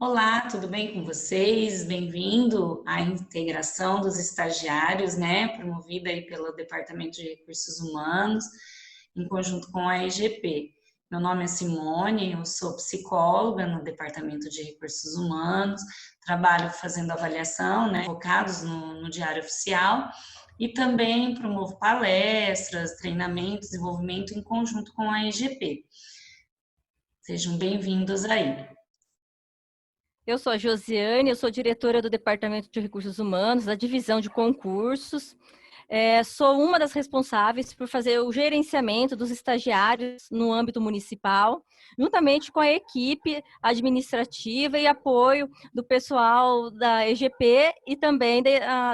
Olá, tudo bem com vocês? Bem-vindo à integração dos estagiários, né, promovida aí pelo Departamento de Recursos Humanos, em conjunto com a EGP. Meu nome é Simone, eu sou psicóloga no Departamento de Recursos Humanos, trabalho fazendo avaliação, né, focados no Diário Oficial, e também promovo palestras, treinamentos, desenvolvimento em conjunto com a EGP. Sejam bem-vindos aí. Eu sou a Josiane, eu sou diretora do Departamento de Recursos Humanos, da divisão de concursos. Sou uma das responsáveis por fazer o gerenciamento dos estagiários no âmbito municipal, juntamente com a equipe administrativa e apoio do pessoal da EGP e também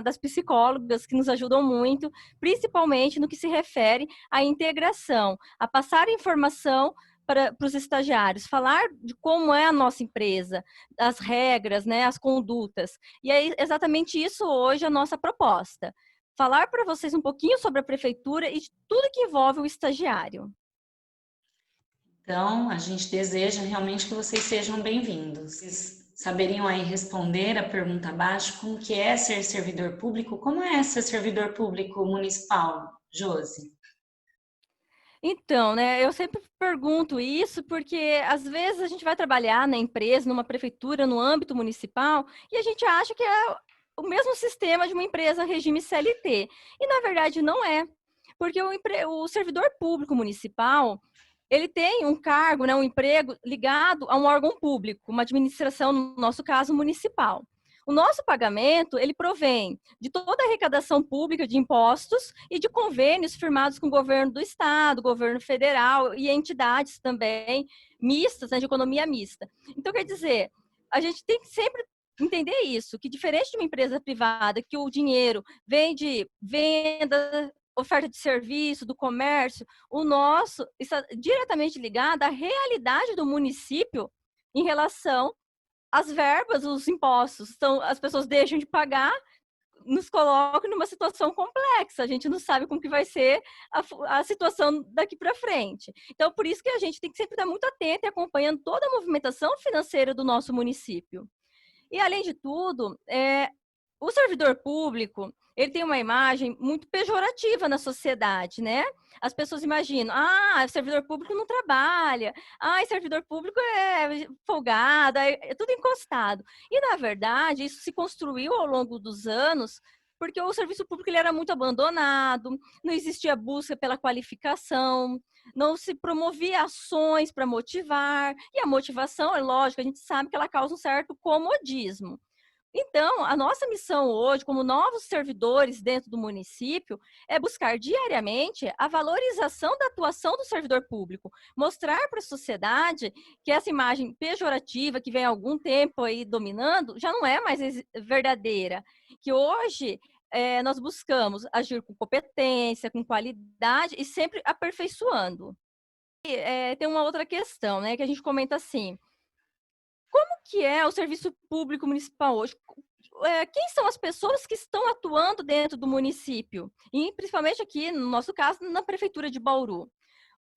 das psicólogas que nos ajudam muito, principalmente no que se refere à integração, a passar informação para os estagiários, falar de como é a nossa empresa, as regras, né, as condutas. E é exatamente isso hoje a nossa proposta. Falar para vocês um pouquinho sobre a prefeitura e de tudo que envolve o estagiário. Então, a gente deseja realmente que vocês sejam bem-vindos. Vocês saberiam aí responder a pergunta abaixo, como que é ser servidor público? Como é ser servidor público municipal, Josi? Então, né, eu sempre pergunto isso porque às vezes a gente vai trabalhar na empresa, numa prefeitura, no âmbito municipal, e a gente acha que é o mesmo sistema de uma empresa regime CLT. E na verdade não é. Porque o servidor público municipal, ele tem um cargo, né, um emprego ligado a um órgão público, uma administração, no nosso caso, municipal. O nosso pagamento, ele provém de toda a arrecadação pública de impostos e de convênios firmados com o governo do estado, governo federal e entidades também mistas, né, de economia mista. Então, quer dizer, a gente tem que sempre entender isso, que diferente de uma empresa privada, que o dinheiro vem de venda, oferta de serviço, do comércio, o nosso está diretamente ligado à realidade do município em relação às verbas, os impostos. Então, as pessoas deixam de pagar, nos colocam numa situação complexa. A gente não sabe como que vai ser a situação daqui para frente. Então, por isso que a gente tem que sempre estar muito atento e acompanhando toda a movimentação financeira do nosso município. E, além de tudo, o servidor público, ele tem uma imagem muito pejorativa na sociedade, né? As pessoas imaginam, servidor público não trabalha, servidor público é folgado, é tudo encostado. E, na verdade, isso se construiu ao longo dos anos, porque o serviço público ele era muito abandonado, não existia busca pela qualificação, não se promovia ações para motivar, e a motivação, é lógico, a gente sabe que ela causa um certo comodismo. Então, a nossa missão hoje, como novos servidores dentro do município, é buscar diariamente a valorização da atuação do servidor público, mostrar para a sociedade que essa imagem pejorativa que vem há algum tempo aí dominando já não é mais verdadeira, que hoje nós buscamos agir com competência, com qualidade e sempre aperfeiçoando. E, tem uma outra questão, né, que a gente comenta assim, que é o serviço público municipal hoje? Quem são as pessoas que estão atuando dentro do município? E principalmente aqui, no nosso caso, na prefeitura de Bauru.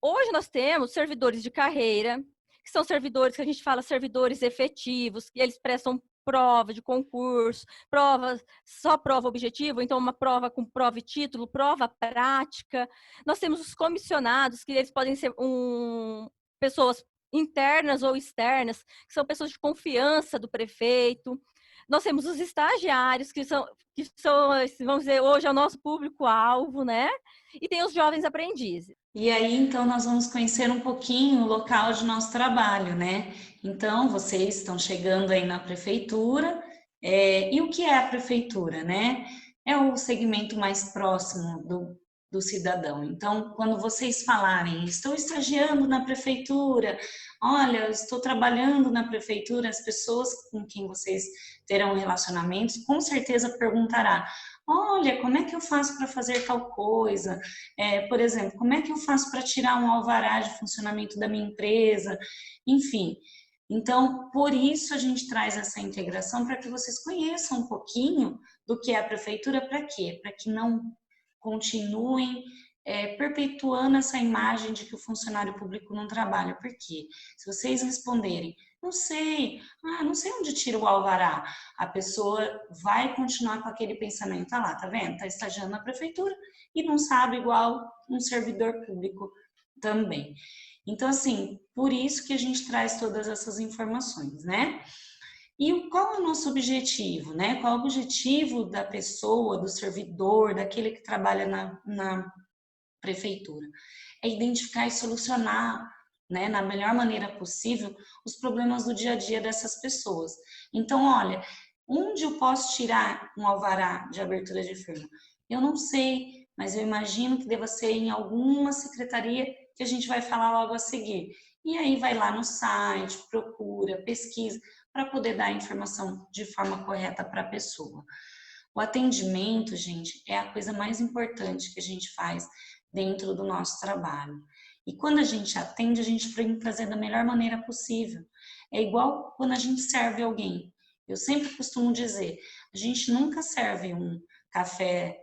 Hoje nós temos servidores de carreira, que são servidores que a gente fala servidores efetivos, que eles prestam prova de concurso, só prova objetiva, então uma prova com prova e título, prova prática. Nós temos os comissionados, que eles podem ser pessoas internas ou externas, que são pessoas de confiança do prefeito. Nós temos os estagiários, que são, vamos dizer, hoje é o nosso público-alvo, né? E tem os jovens aprendizes. E aí, então, nós vamos conhecer um pouquinho o local de nosso trabalho, né? Então, vocês estão chegando aí na prefeitura, e o que é a prefeitura, né? É o segmento mais próximo do cidadão. Então, quando vocês falarem, estou estagiando na prefeitura, olha, eu estou trabalhando na prefeitura, as pessoas com quem vocês terão relacionamentos, com certeza perguntará, olha, como é que eu faço para fazer tal coisa? Por exemplo, como é que eu faço para tirar um alvará de funcionamento da minha empresa? Enfim, então, por isso a gente traz essa integração para que vocês conheçam um pouquinho do que é a prefeitura, para quê? Para que não continuem perpetuando essa imagem de que o funcionário público não trabalha. Por quê? Se vocês responderem, Não sei. Ah, não sei onde tira o alvará. A pessoa vai continuar com aquele pensamento, ah lá, tá vendo? Tá estagiando na prefeitura e não sabe igual um servidor público também. Então, assim, por isso que a gente traz todas essas informações, né? E qual é o nosso objetivo, né? Qual é o objetivo da pessoa, do servidor, daquele que trabalha na prefeitura? É identificar e solucionar, né, na melhor maneira possível, os problemas do dia a dia dessas pessoas. Então, olha, onde eu posso tirar um alvará de abertura de firma? Eu não sei, mas eu imagino que deva ser em alguma secretaria que a gente vai falar logo a seguir. E aí vai lá no site, procura, pesquisa, para poder dar a informação de forma correta para a pessoa. O atendimento, gente, é a coisa mais importante que a gente faz dentro do nosso trabalho. E quando a gente atende, a gente tem que fazer da melhor maneira possível. É igual quando a gente serve alguém. Eu sempre costumo dizer, a gente nunca serve um café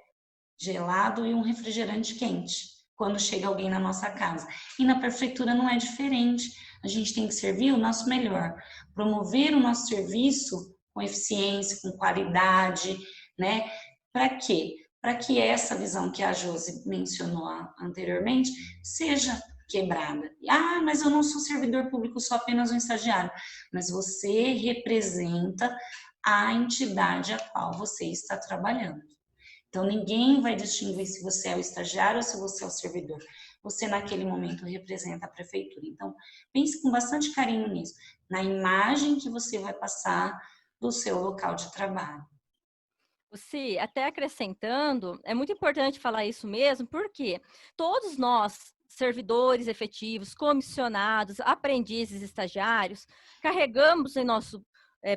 gelado e um refrigerante quente quando chega alguém na nossa casa. E na prefeitura não é diferente. A gente tem que servir o nosso melhor, promover o nosso serviço com eficiência, com qualidade, né? Para quê? Para que essa visão que a Josi mencionou anteriormente seja quebrada. Ah, mas eu não sou servidor público, sou apenas um estagiário. Mas você representa a entidade a qual você está trabalhando. Então, ninguém vai distinguir se você é o estagiário ou se você é o servidor. Você, naquele momento, representa a prefeitura. Então, pense com bastante carinho nisso, na imagem que você vai passar do seu local de trabalho. Se até acrescentando, é muito importante falar isso mesmo, porque todos nós, servidores efetivos, comissionados, aprendizes, estagiários, carregamos em nosso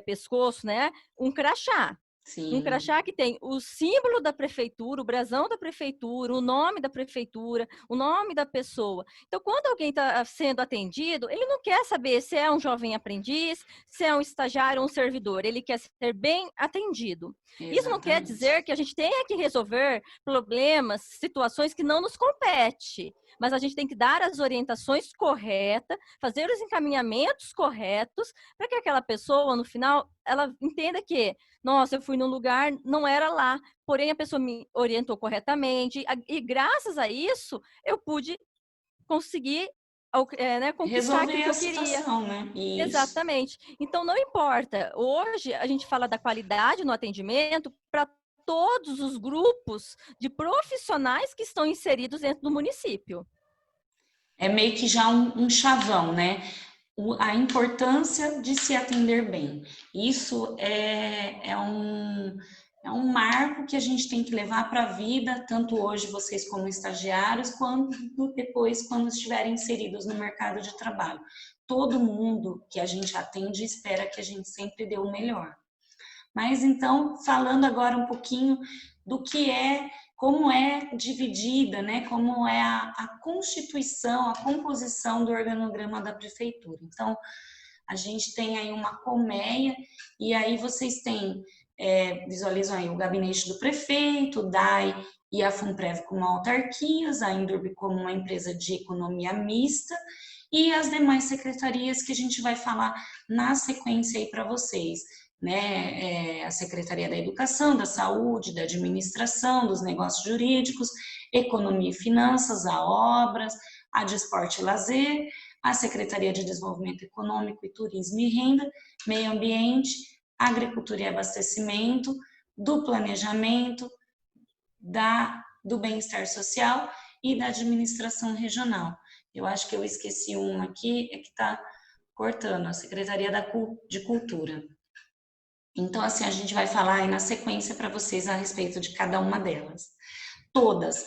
pescoço, né, um crachá. Um Sim. crachá que tem o símbolo da prefeitura, o brasão da prefeitura, o nome da prefeitura, o nome da pessoa. Então, quando alguém está sendo atendido, ele não quer saber se é um jovem aprendiz, se é um estagiário ou um servidor. Ele quer ser bem atendido. Isso não quer Exatamente. dizer que a gente tenha que resolver problemas, situações que não nos competem. Mas a gente tem que dar as orientações corretas, fazer os encaminhamentos corretos, para que aquela pessoa, no final, ela entenda que nossa, eu fui num lugar, não era lá, porém a pessoa me orientou corretamente e graças a isso eu pude conseguir né, conquistar aquilo Resolver que a eu queria. situação, né? Isso. Exatamente. Então não importa. Hoje a gente fala da qualidade no atendimento para todos os grupos de profissionais que estão inseridos dentro do município. É meio que já um chavão, né? A importância de se atender bem. Isso é um marco que a gente tem que levar para a vida, tanto hoje vocês como estagiários, quanto depois quando estiverem inseridos no mercado de trabalho. Todo mundo que a gente atende espera que a gente sempre dê o melhor. Mas então, falando agora um pouquinho do que é, como é dividida, né, como é a constituição, a composição do organograma da prefeitura. Então, a gente tem aí uma colmeia, e aí vocês têm, visualizam aí o gabinete do prefeito, o DAI e a FUNPREV como autarquias, a INDURB como uma empresa de economia mista, e as demais secretarias que a gente vai falar na sequência aí para vocês, né? A Secretaria da Educação, da Saúde, da Administração, dos Negócios Jurídicos, Economia e Finanças, a Obras, a de Esporte e Lazer, a Secretaria de Desenvolvimento Econômico e Turismo e Renda, Meio Ambiente, Agricultura e Abastecimento, do Planejamento, do Bem-Estar Social e da Administração Regional. Eu acho que eu esqueci uma aqui, é que está cortando, a Secretaria de Cultura. Então, assim, a gente vai falar aí na sequência para vocês a respeito de cada uma delas. Todas,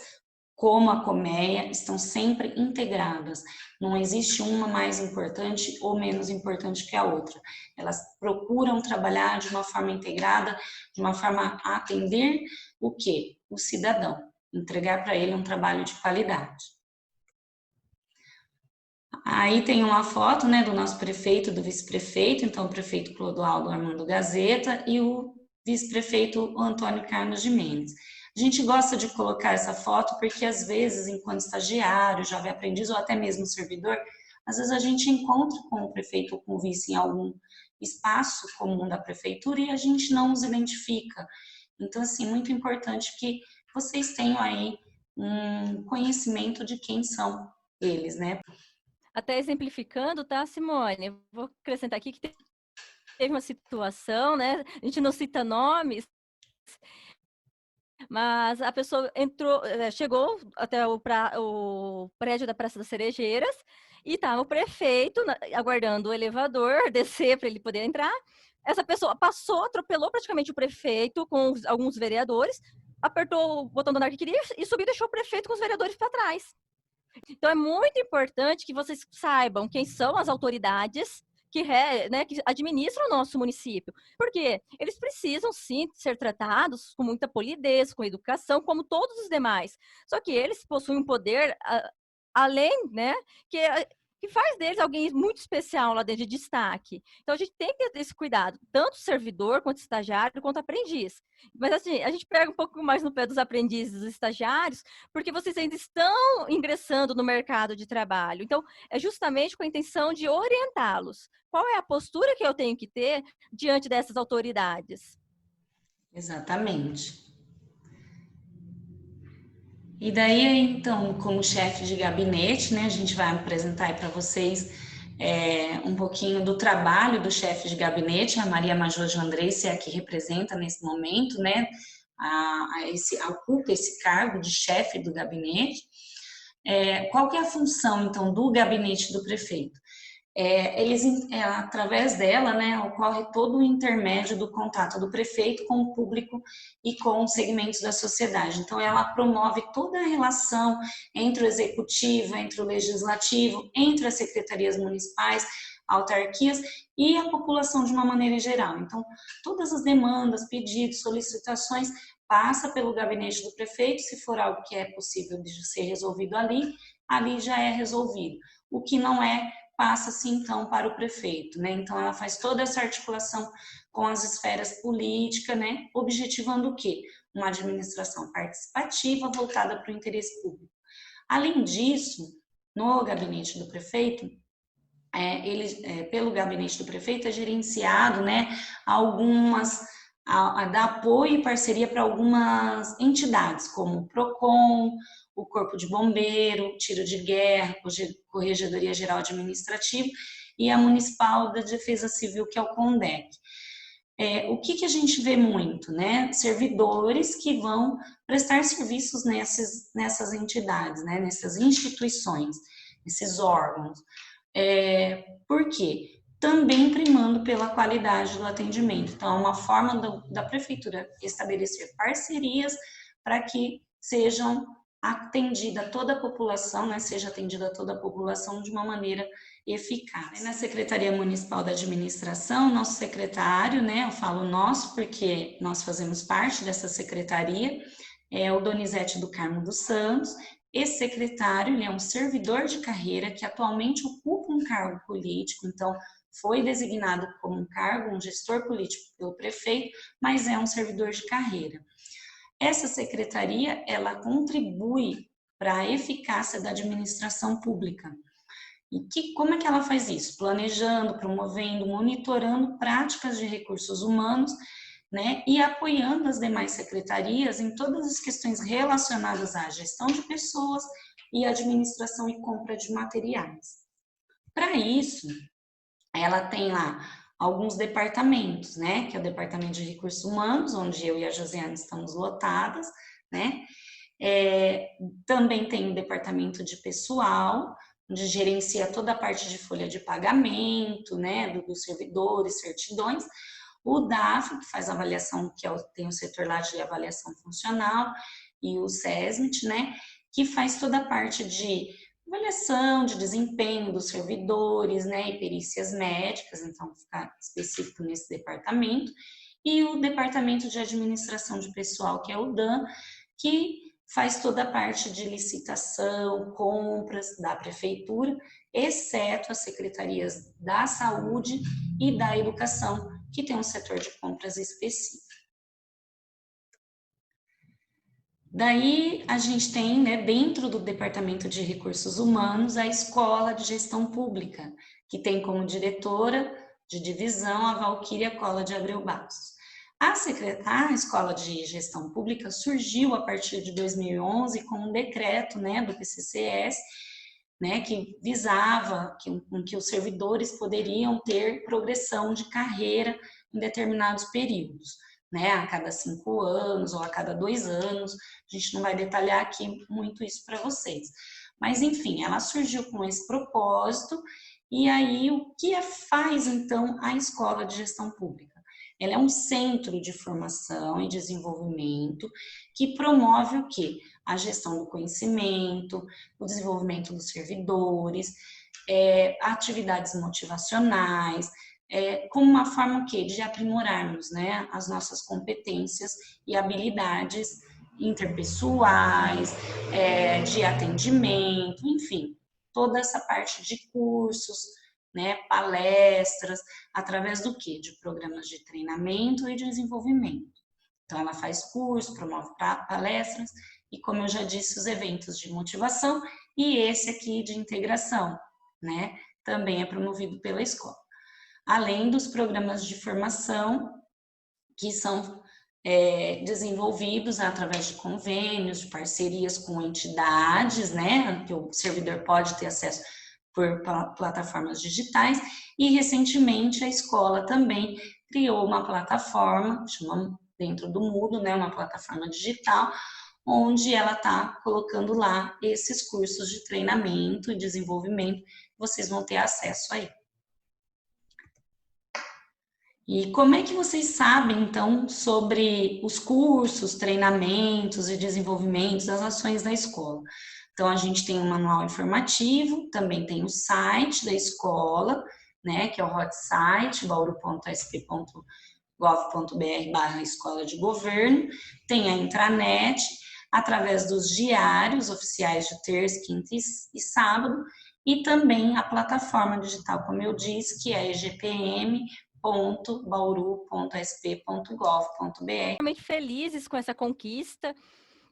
como a colmeia, estão sempre integradas. Não existe uma mais importante ou menos importante que a outra. Elas procuram trabalhar de uma forma integrada, de uma forma a atender o quê? O cidadão. Entregar para ele um trabalho de qualidade. Aí tem uma foto, né, do nosso prefeito, do vice-prefeito, então o prefeito Clodoaldo Armando Gazeta e o vice-prefeito Antônio Carlos de Mendes. A gente gosta de colocar essa foto porque às vezes, enquanto estagiário, jovem aprendiz ou até mesmo servidor, às vezes a gente encontra com o prefeito ou com o vice em algum espaço comum da prefeitura e a gente não os identifica. Então, assim, muito importante que vocês tenham aí um conhecimento de quem são eles, né? Até exemplificando, tá, Simone? Vou acrescentar aqui que teve uma situação, né? A gente não cita nomes, mas a pessoa entrou, chegou até o prédio da Praça das Cerejeiras e estava o prefeito aguardando o elevador descer para ele poder entrar. Essa pessoa passou, atropelou praticamente o prefeito com alguns vereadores, apertou o botão do andar que queria e subiu e deixou o prefeito com os vereadores para trás. Então, é muito importante que vocês saibam quem são as autoridades que administram o nosso município. Porque eles precisam, sim, ser tratados com muita polidez, com educação, como todos os demais. Só que eles possuem um poder além, né, que faz deles alguém muito especial lá dentro de destaque. Então, a gente tem que ter esse cuidado, tanto servidor, quanto estagiário, quanto aprendiz. Mas, assim, a gente pega um pouco mais no pé dos aprendizes e dos estagiários, porque vocês ainda estão ingressando no mercado de trabalho. Então, é justamente com a intenção de orientá-los. Qual é a postura que eu tenho que ter diante dessas autoridades? Exatamente. E daí, então, como chefe de gabinete, né, a gente vai apresentar para vocês um pouquinho do trabalho do chefe de gabinete, a Maria Major de Andrés, é a que representa nesse momento, né, ocupa esse cargo de chefe do gabinete. Qual que é a função, então, do gabinete do prefeito? Através dela, né, ocorre todo o intermédio do contato do prefeito com o público e com os segmentos da sociedade. Então, ela promove toda a relação entre o executivo, entre o legislativo, entre as secretarias municipais, autarquias e a população de uma maneira geral. Então, todas as demandas, pedidos, solicitações passa pelo gabinete do prefeito, se for algo que é possível de ser resolvido ali já é resolvido. O que não é, passa-se então para o prefeito, né? Então ela faz toda essa articulação com as esferas políticas, né? Objetivando o quê? Uma administração participativa voltada para o interesse público. Além disso, no gabinete do prefeito, pelo gabinete do prefeito é gerenciado, né? Dá apoio e parceria para algumas entidades, como o PROCON, o Corpo de Bombeiro, Tiro de Guerra, Corregedoria Geral Administrativa e a Municipal da Defesa Civil, que é o CONDEC. O que a gente vê muito, né? Servidores que vão prestar serviços nessas entidades, né? Nessas instituições, nesses órgãos. Por quê? Também primando pela qualidade do atendimento. Então, é uma forma da prefeitura estabelecer parcerias para que sejam atendida toda a população, né, seja atendida toda a população de uma maneira eficaz. Na Secretaria Municipal da Administração, nosso secretário, né, eu falo nosso porque nós fazemos parte dessa secretaria, é o Donizete do Carmo dos Santos. Esse secretário, ele é um servidor de carreira que atualmente ocupa um cargo político, então foi designado como um cargo, um gestor político pelo prefeito, mas é um servidor de carreira. Essa secretaria, ela contribui para a eficácia da administração pública. E como é que ela faz isso? Planejando, promovendo, monitorando práticas de recursos humanos, né, e apoiando as demais secretarias em todas as questões relacionadas à gestão de pessoas e administração e compra de materiais. Para isso, ela tem lá alguns departamentos, né, que é o Departamento de Recursos Humanos, onde eu e a Josiane estamos lotadas, né, também tem o Departamento de Pessoal, onde gerencia toda a parte de folha de pagamento, né, dos servidores, certidões, o DAF, que faz avaliação, tem o setor lá de avaliação funcional, e o SESMIT, né, que faz toda a parte de avaliação de desempenho dos servidores, né, e perícias médicas, então ficar específico nesse departamento, e o Departamento de Administração de Pessoal, que é o DAN, que faz toda a parte de licitação, compras da prefeitura, exceto as secretarias da saúde e da educação, que tem um setor de compras específico. Daí a gente tem, né, dentro do Departamento de Recursos Humanos, a Escola de Gestão Pública, que tem como diretora de divisão a Valquíria Cola de Abreu Bastos. A Escola de Gestão Pública surgiu a partir de 2011 com um decreto, né, do PCCS, né, que visava que os servidores poderiam ter progressão de carreira em determinados períodos, né, a cada 5 anos ou a cada 2 anos. A gente não vai detalhar aqui muito isso para vocês. Mas, enfim, ela surgiu com esse propósito. E aí, o que faz, então, a Escola de Gestão Pública? Ela é um centro de formação e desenvolvimento que promove o quê? A gestão do conhecimento, o desenvolvimento dos servidores, atividades motivacionais, como uma forma o quê? De aprimorarmos, né, as nossas competências e habilidades interpessoais, de atendimento, enfim, toda essa parte de cursos, né, palestras, através do quê? De programas de treinamento e de desenvolvimento. Então, ela faz curso, promove palestras e, como eu já disse, os eventos de motivação e esse aqui de integração, né? Também é promovido pela escola. Além dos programas de formação que são desenvolvidos através de convênios, de parcerias com entidades, né? Que o servidor pode ter acesso por plataformas digitais. E, recentemente, a escola também criou uma plataforma, chama dentro do Moodle, né? Uma plataforma digital, onde ela está colocando lá esses cursos de treinamento e desenvolvimento, vocês vão ter acesso aí. E como é que vocês sabem, então, sobre os cursos, treinamentos e desenvolvimentos das ações da escola? Então, a gente tem um manual informativo, também tem o site da escola, né, que é o hot site, bauru.sp.gov.br/escola de governo, tem a intranet, através dos diários oficiais de terça, quinta e sábado, e também a plataforma digital, como eu disse, que é egpm.bauru.sp.gov.br. Realmente felizes com essa conquista,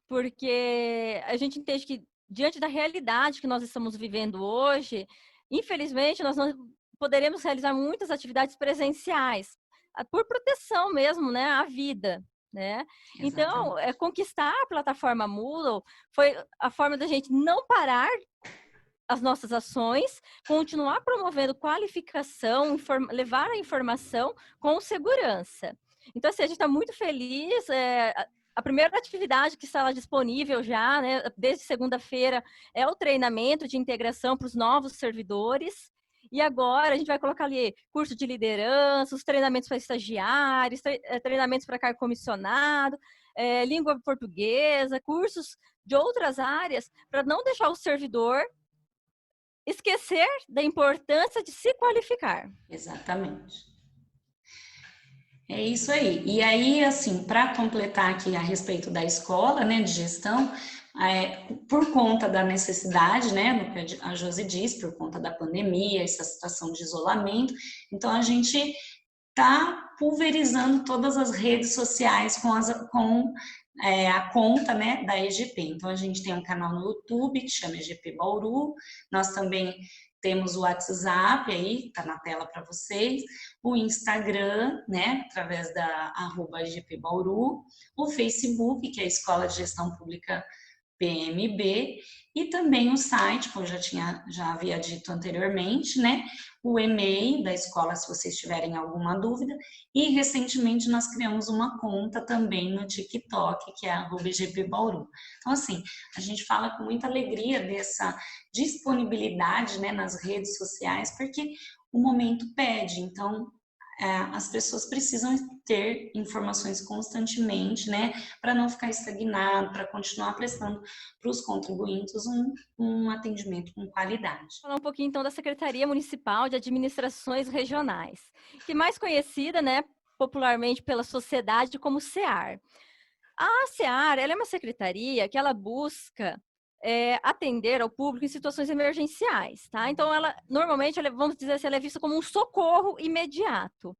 porque a gente entende que, diante da realidade que nós estamos vivendo hoje, infelizmente, nós não poderemos realizar muitas atividades presenciais, por proteção mesmo, né, à vida, né? Então, conquistar a plataforma Moodle foi a forma da gente não parar as nossas ações, continuar promovendo qualificação, levar a informação com segurança. Então, assim, a gente está muito feliz. A primeira atividade que está lá disponível já, né, desde segunda-feira, é o treinamento de integração para os novos servidores. E agora a gente vai colocar ali curso de liderança, os treinamentos para estagiários, treinamentos para cargo comissionado, língua portuguesa, cursos de outras áreas, para não deixar o servidor esquecer da importância de se qualificar. Exatamente. É isso aí. E aí, assim, para completar aqui a respeito da escola, né, de gestão, por conta da necessidade, né, do que a Josi disse, por conta da pandemia, essa situação de isolamento, então a gente está pulverizando todas as redes sociais com a conta, né, da EGP. Então, a gente tem um canal no YouTube que chama EGP Bauru, nós também temos o WhatsApp aí, tá na tela para vocês, o Instagram, né, através da @EGP Bauru, o Facebook, que é a Escola de Gestão Pública PMB, e também o site, como eu já havia dito anteriormente, né? O e-mail da escola, se vocês tiverem alguma dúvida. E recentemente nós criamos uma conta também no TikTok, que é @GPBauru. Então, assim, a gente fala com muita alegria dessa disponibilidade, né, nas redes sociais, porque o momento pede. Então, as pessoas precisam ter informações constantemente, né, para não ficar estagnado, para continuar prestando para os contribuintes um atendimento com qualidade. Falar um pouquinho então da Secretaria Municipal de Administrações Regionais, que é mais conhecida, né, popularmente pela sociedade como SEAR. A SEAR, ela é uma secretaria que ela busca atender ao público em situações emergenciais, tá? Então, normalmente, vamos dizer assim, ela é vista como um socorro imediato,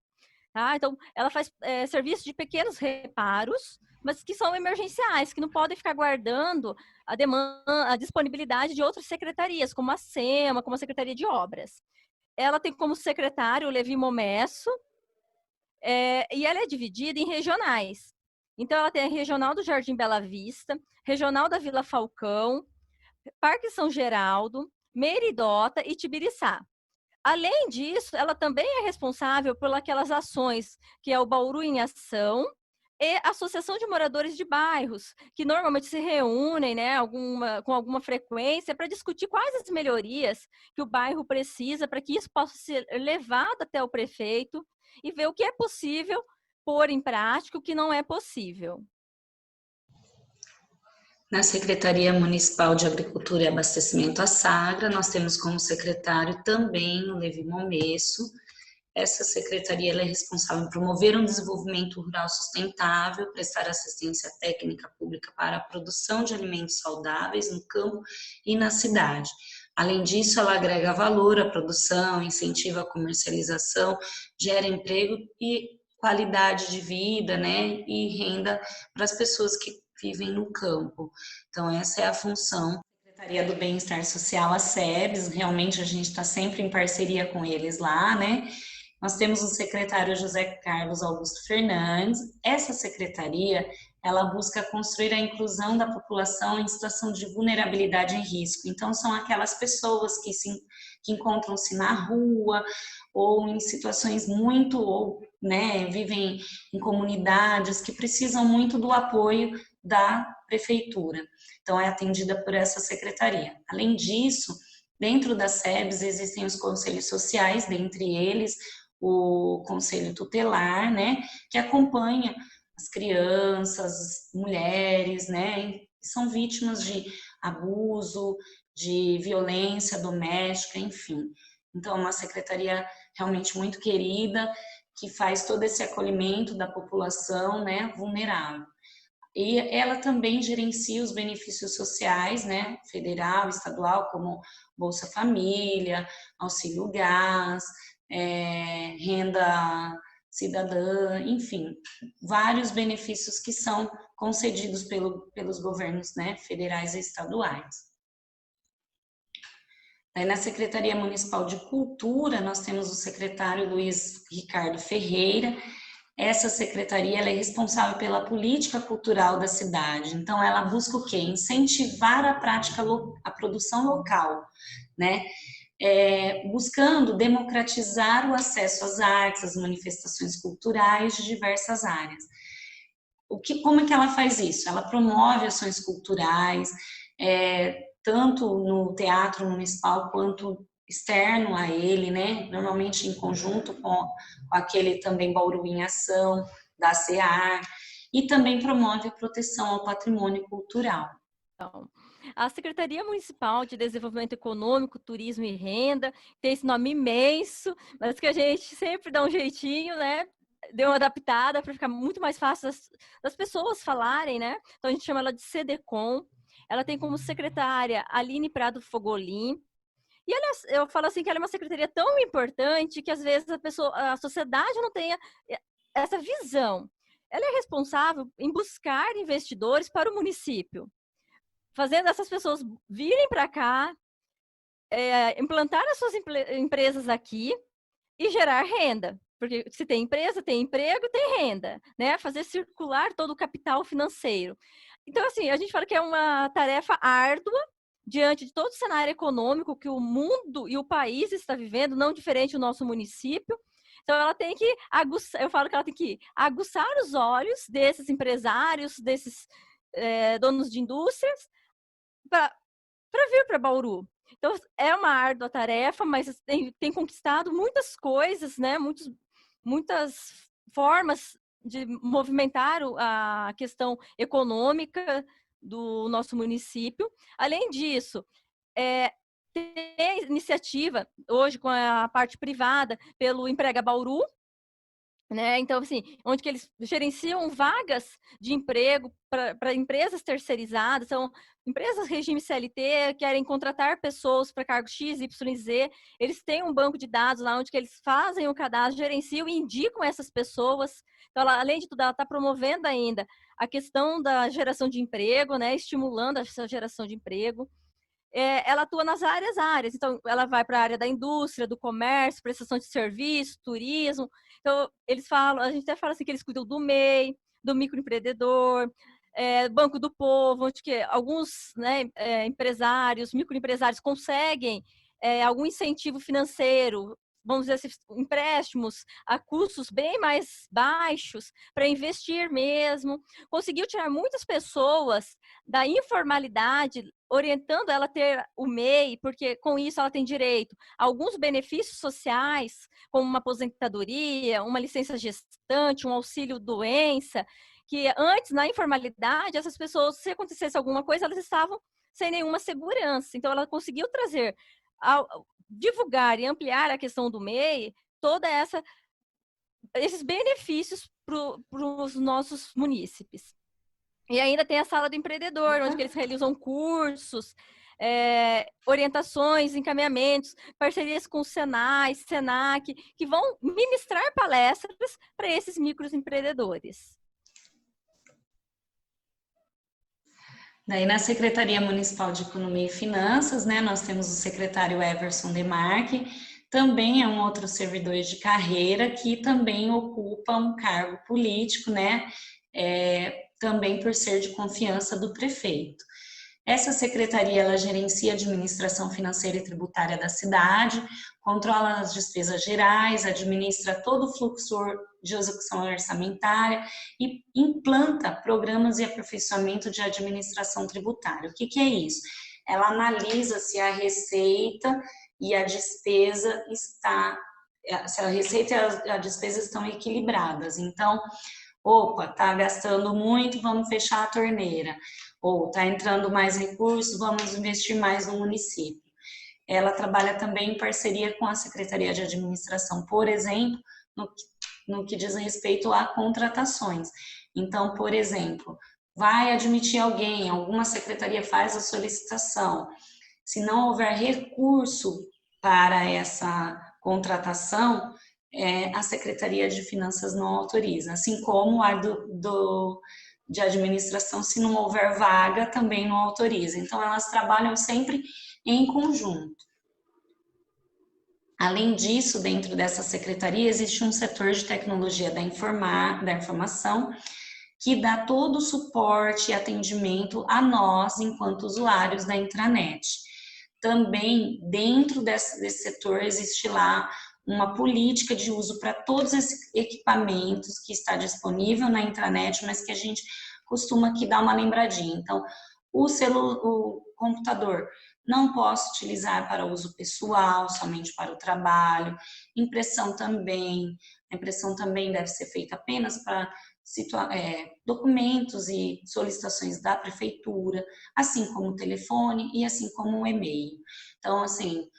tá? Então, ela faz serviço de pequenos reparos mas que são emergenciais, que não podem ficar guardando a demanda, a disponibilidade de outras secretarias, como a SEMA, como a Secretaria de Obras. Ela tem como secretário o Levi Momesso, e ela é dividida em regionais. Então, ela tem a regional do Jardim Bela Vista, regional da Vila Falcão, Parque São Geraldo, Meridota e Tibiriçá. Além disso, ela também é responsável por aquelas ações que é o Bauru em Ação e a Associação de Moradores de Bairros, que normalmente se reúnem, né, com alguma frequência para discutir quais as melhorias que o bairro precisa para que isso possa ser levado até o prefeito e ver o que é possível pôr em prática e o que não é possível. Na Secretaria Municipal de Agricultura e Abastecimento, a Sagra, nós temos como secretário também o Levi Momesso. Essa secretaria ela é responsável por promover um desenvolvimento rural sustentável, prestar assistência técnica pública para a produção de alimentos saudáveis no campo e na cidade. Além disso, ela agrega valor à produção, incentiva a comercialização, gera emprego e qualidade de vida, né, e renda para as pessoas que vivem no campo. Então, essa é a função. Secretaria do Bem-Estar Social, a SEBS, realmente a gente está sempre em parceria com eles lá, né? Nós temos o secretário José Carlos Augusto Fernandes. Essa secretaria, ela busca construir a inclusão da população em situação de vulnerabilidade e risco. Então, são aquelas pessoas que encontram-se na rua ou em situações muito, né, vivem em comunidades que precisam muito do apoio da prefeitura. Então, é atendida por essa secretaria. Além disso, dentro da SEBS existem os conselhos sociais, dentre eles o conselho tutelar, né, que acompanha as crianças, mulheres, né, que são vítimas de abuso, de violência doméstica, enfim. Então, é uma secretaria realmente muito querida, que faz todo esse acolhimento da população, né, vulnerável. E ela também gerencia os benefícios sociais, né, federal, estadual, como Bolsa Família, Auxílio Gás, renda cidadã, enfim, vários benefícios que são concedidos pelos governos, né, federais e estaduais. Aí, na Secretaria Municipal de Cultura, nós temos o secretário Luiz Ricardo Ferreira. Essa secretaria ela é responsável pela política cultural da cidade. Então, ela busca o quê? Incentivar a prática, a produção local, né? Buscando democratizar o acesso às artes, às manifestações culturais de diversas áreas. Como é que ela faz isso? Ela promove ações culturais, tanto no teatro municipal quanto externo a ele, né? Normalmente em conjunto com aquele também Bauru em Ação, da CEAR, e também promove a proteção ao patrimônio cultural. Então, a Secretaria Municipal de Desenvolvimento Econômico, Turismo e Renda tem esse nome imenso, mas que a gente sempre dá um jeitinho, né? Deu uma adaptada para ficar muito mais fácil das pessoas falarem, né? Então a gente chama ela de CDCOM. Ela tem como secretária Aline Prado Fogolin. E eu falo assim que ela é uma secretaria tão importante que às vezes a sociedade não tem essa visão. Ela é responsável em buscar investidores para o município, fazendo essas pessoas virem para cá, implantar as suas empresas aqui e gerar renda. Porque se tem empresa, tem emprego, tem renda, né? Fazer circular todo o capital financeiro. Então, assim, a gente fala que é uma tarefa árdua diante de todo o cenário econômico que o mundo e o país está vivendo, não diferente do nosso município. Então, ela tem que aguçar, eu falo que ela tem que aguçar os olhos desses empresários, desses donos de indústrias, para vir para Bauru. Então, é uma árdua tarefa, mas tem conquistado muitas coisas, né? Muitas formas de movimentar a questão econômica do nosso município. Além disso, tem iniciativa hoje com a parte privada pelo Emprega Bauru, né? Então, assim, onde que eles gerenciam vagas de emprego para empresas terceirizadas, são empresas regime CLT, querem contratar pessoas para cargos X, Y, Z, eles têm um banco de dados lá onde que eles fazem o cadastro, gerenciam e indicam essas pessoas. Então, ela, além de tudo, ela está promovendo ainda a questão da geração de emprego, né? Estimulando essa geração de emprego. Ela atua nas áreas. Então, ela vai para a área da indústria, do comércio, prestação de serviço, turismo. Então, eles falam, a gente até fala assim que eles cuidam do MEI, do microempreendedor, Banco do Povo, onde que alguns, né, empresários, microempresários conseguem algum incentivo financeiro, vamos dizer assim, empréstimos a custos bem mais baixos para investir mesmo. Conseguiu tirar muitas pessoas da informalidade, orientando ela a ter o MEI, porque com isso ela tem direito a alguns benefícios sociais, como uma aposentadoria, uma licença gestante, um auxílio doença, que antes, na informalidade, essas pessoas, se acontecesse alguma coisa, elas estavam sem nenhuma segurança. Então, ela conseguiu trazer, divulgar e ampliar a questão do MEI, toda esses benefícios para os nossos munícipes. E ainda tem a sala do empreendedor, onde eles realizam cursos, orientações, encaminhamentos, parcerias com o Senai, Senac, que vão ministrar palestras para esses microempreendedores. Daí, na Secretaria Municipal de Economia e Finanças, né, nós temos o secretário Everson Demarque, também é um outro servidor de carreira que também ocupa um cargo político, né, também por ser de confiança do prefeito. Essa secretaria, ela gerencia a administração financeira e tributária da cidade, controla as despesas gerais, administra todo o fluxo de execução orçamentária e implanta programas de aperfeiçoamento de administração tributária. O que é isso? Ela analisa se a receita e a despesa se a receita e a despesa estão equilibradas. Então, opa, tá gastando muito, vamos fechar a torneira. Ou está entrando mais recursos, vamos investir mais no município. Ela trabalha também em parceria com a Secretaria de Administração, por exemplo, no que diz respeito a contratações. Então, por exemplo, vai admitir alguém, alguma secretaria faz a solicitação. Se não houver recurso para essa contratação, a Secretaria de Finanças não autoriza, assim como a de administração, se não houver vaga, também não autoriza. Então, elas trabalham sempre em conjunto. Além disso, dentro dessa secretaria, existe um setor de tecnologia da informação, que dá todo o suporte e atendimento a nós, enquanto usuários da intranet. Também, dentro desse setor, existe lá uma política de uso para todos esses equipamentos que está disponível na intranet, mas que a gente costuma aqui dar uma lembradinha. Então, o computador não posso utilizar para uso pessoal, somente para o trabalho. Impressão também. A impressão também deve ser feita apenas para documentos e solicitações da prefeitura, assim como o telefone e assim como o e-mail. Então, assim,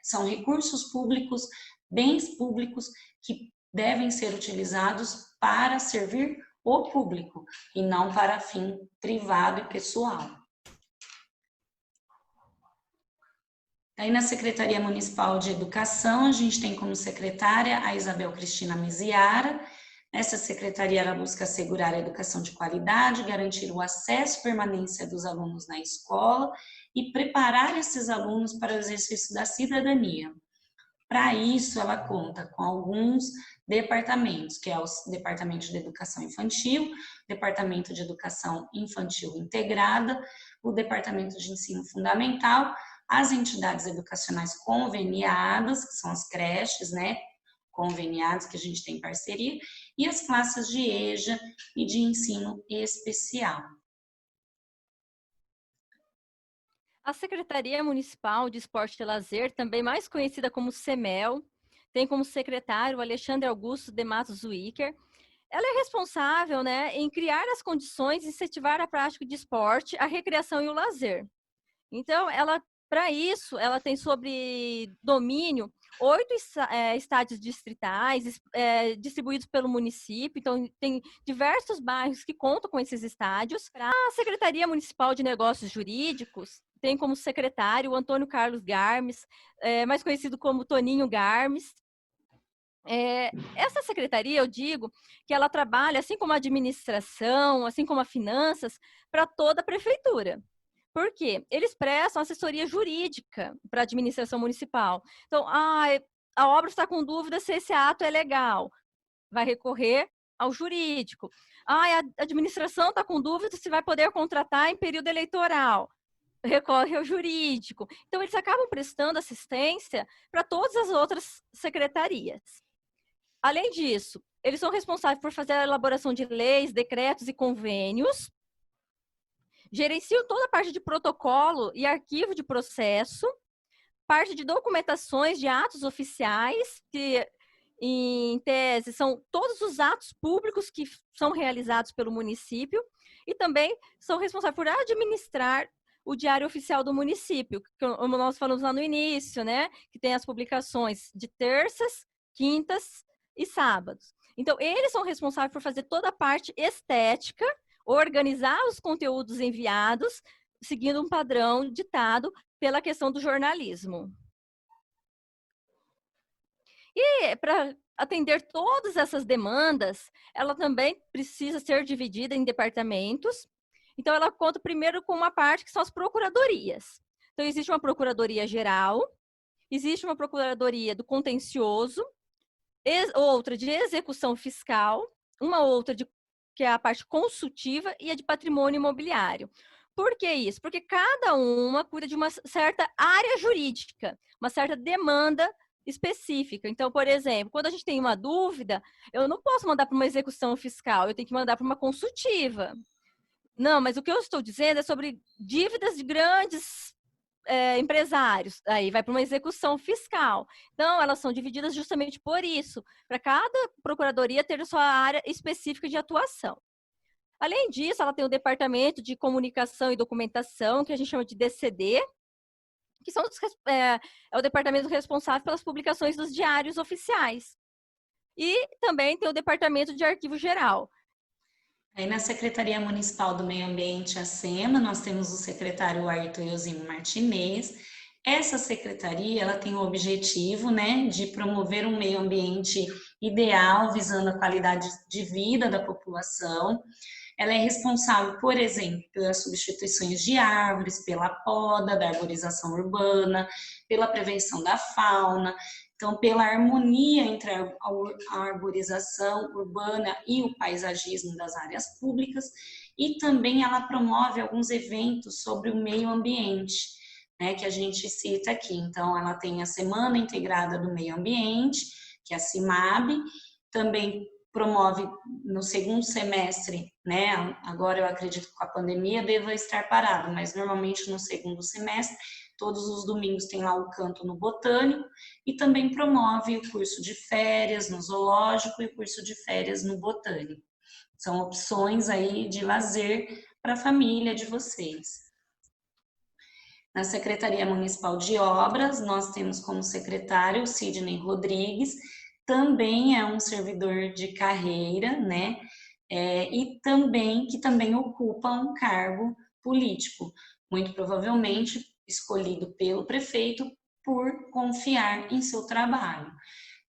são recursos públicos, bens públicos que devem ser utilizados para servir o público e não para fim privado e pessoal. Aí na Secretaria Municipal de Educação, a gente tem como secretária a Isabel Cristina Meziara. Essa secretaria ela busca assegurar a educação de qualidade, garantir o acesso e permanência dos alunos na escola e preparar esses alunos para o exercício da cidadania. Para isso, ela conta com alguns departamentos, que é o Departamento de Educação Infantil, Departamento de Educação Infantil Integrada, o Departamento de Ensino Fundamental, as entidades educacionais conveniadas, que são as creches, né, conveniadas que a gente tem parceria, e as classes de EJA e de ensino especial. A Secretaria Municipal de Esporte e Lazer, também mais conhecida como CEMEL, tem como secretário o Alexandre Augusto de Matos Zuiker. Ela é responsável, né, em criar as condições e incentivar a prática de esporte, a recreação e o lazer. Então, ela Para isso, ela tem sobre domínio 8 estádios distritais distribuídos pelo município. Então, tem diversos bairros que contam com esses estádios. A Secretaria Municipal de Negócios Jurídicos tem como secretário o Antônio Carlos Garmes, mais conhecido como Toninho Garmes. Essa secretaria, eu digo, que ela trabalha, assim como a administração, assim como a finanças, para toda a prefeitura. Por quê? Eles prestam assessoria jurídica para a administração municipal. Então, a obra está com dúvida se esse ato é legal. Vai recorrer ao jurídico. A administração está com dúvida se vai poder contratar em período eleitoral. Recorre ao jurídico. Então, eles acabam prestando assistência para todas as outras secretarias. Além disso, eles são responsáveis por fazer a elaboração de leis, decretos e convênios, gerenciam toda a parte de protocolo e arquivo de processo, parte de documentações de atos oficiais, que, em tese, são todos os atos públicos que são realizados pelo município, e também são responsáveis por administrar o Diário Oficial do município, como nós falamos lá no início, né? Que tem as publicações de terças, quintas e sábados. Então, eles são responsáveis por fazer toda a parte estética, organizar os conteúdos enviados, seguindo um padrão ditado pela questão do jornalismo. E para atender todas essas demandas, ela também precisa ser dividida em departamentos. Então, ela conta primeiro com uma parte que são as procuradorias. Então, existe uma procuradoria geral, existe uma procuradoria do contencioso, outra de execução fiscal, uma outra que é a parte consultiva e a de patrimônio imobiliário. Por que isso? Porque cada uma cuida de uma certa área jurídica, uma certa demanda específica. Então, por exemplo, quando a gente tem uma dúvida, eu não posso mandar para uma execução fiscal, eu tenho que mandar para uma consultiva. Não, mas o que eu estou dizendo é sobre dívidas de grandes empresários, aí vai para uma execução fiscal. Então, elas são divididas justamente por isso, para cada procuradoria ter sua área específica de atuação. Além disso, ela tem o Departamento de Comunicação e Documentação, que a gente chama de DCD, que são é o departamento responsável pelas publicações dos diários oficiais. E também tem o Departamento de Arquivo Geral. Aí na Secretaria Municipal do Meio Ambiente, a SEMA, nós temos o secretário Ayrton Eusimo Martinez. Essa secretaria, ela tem o objetivo, né, de promover um meio ambiente ideal, visando a qualidade de vida da população. Ela é responsável, por exemplo, pelas substituições de árvores, pela poda da arborização urbana, pela prevenção da fauna, então pela harmonia entre a arborização urbana e o paisagismo das áreas públicas, e também ela promove alguns eventos sobre o meio ambiente, né, que a gente cita aqui. Então, ela tem a Semana Integrada do Meio Ambiente, que é a CIMAB, também promove no segundo semestre, né? Agora eu acredito que com a pandemia deva estar parado, mas normalmente no segundo semestre, todos os domingos tem lá o Canto no Botânico, e também promove o curso de férias no Zoológico e o curso de férias no Botânico. São opções aí de lazer para a família de vocês. Na Secretaria Municipal de Obras, nós temos como secretário o Sidney Rodrigues, também é um servidor de carreira, né? E que também ocupa um cargo político, muito provavelmente escolhido pelo prefeito por confiar em seu trabalho,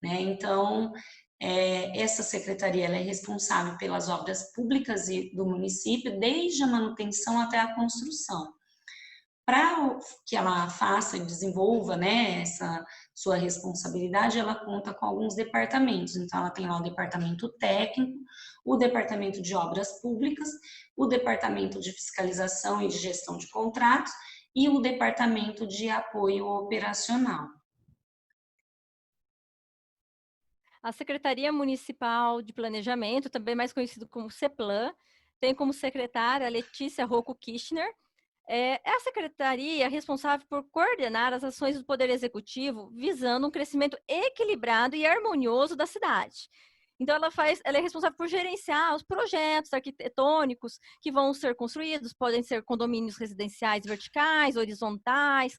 né? Então, essa secretaria ela é responsável pelas obras públicas do município, desde a manutenção até a construção. Para que ela faça e desenvolva, né, essa sua responsabilidade, ela conta com alguns departamentos. Então, ela tem lá o departamento técnico, o departamento de obras públicas, o departamento de fiscalização e de gestão de contratos e o departamento de apoio operacional. A Secretaria Municipal de Planejamento, também mais conhecido como CEPLAN, tem como secretária a Letícia Rocco Kirchner. É a secretaria responsável por coordenar as ações do Poder Executivo visando um crescimento equilibrado e harmonioso da cidade. Então, ela é responsável por gerenciar os projetos arquitetônicos que vão ser construídos, podem ser condomínios residenciais verticais, horizontais,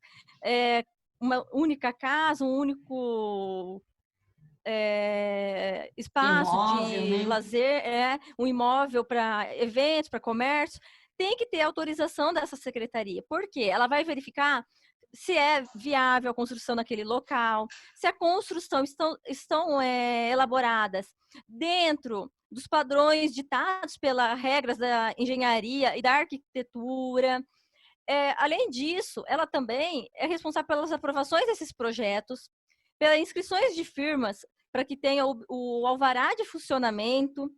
uma única casa, um único espaço Imóvel, de né? lazer, um imóvel para eventos, para comércio, tem que ter autorização dessa secretaria. Por quê? Ela vai verificar se é viável a construção naquele local, se a construção estão elaboradas dentro dos padrões ditados pelas regras da engenharia e da arquitetura. Além disso, ela também é responsável pelas aprovações desses projetos, pelas inscrições de firmas para que tenha o alvará de funcionamento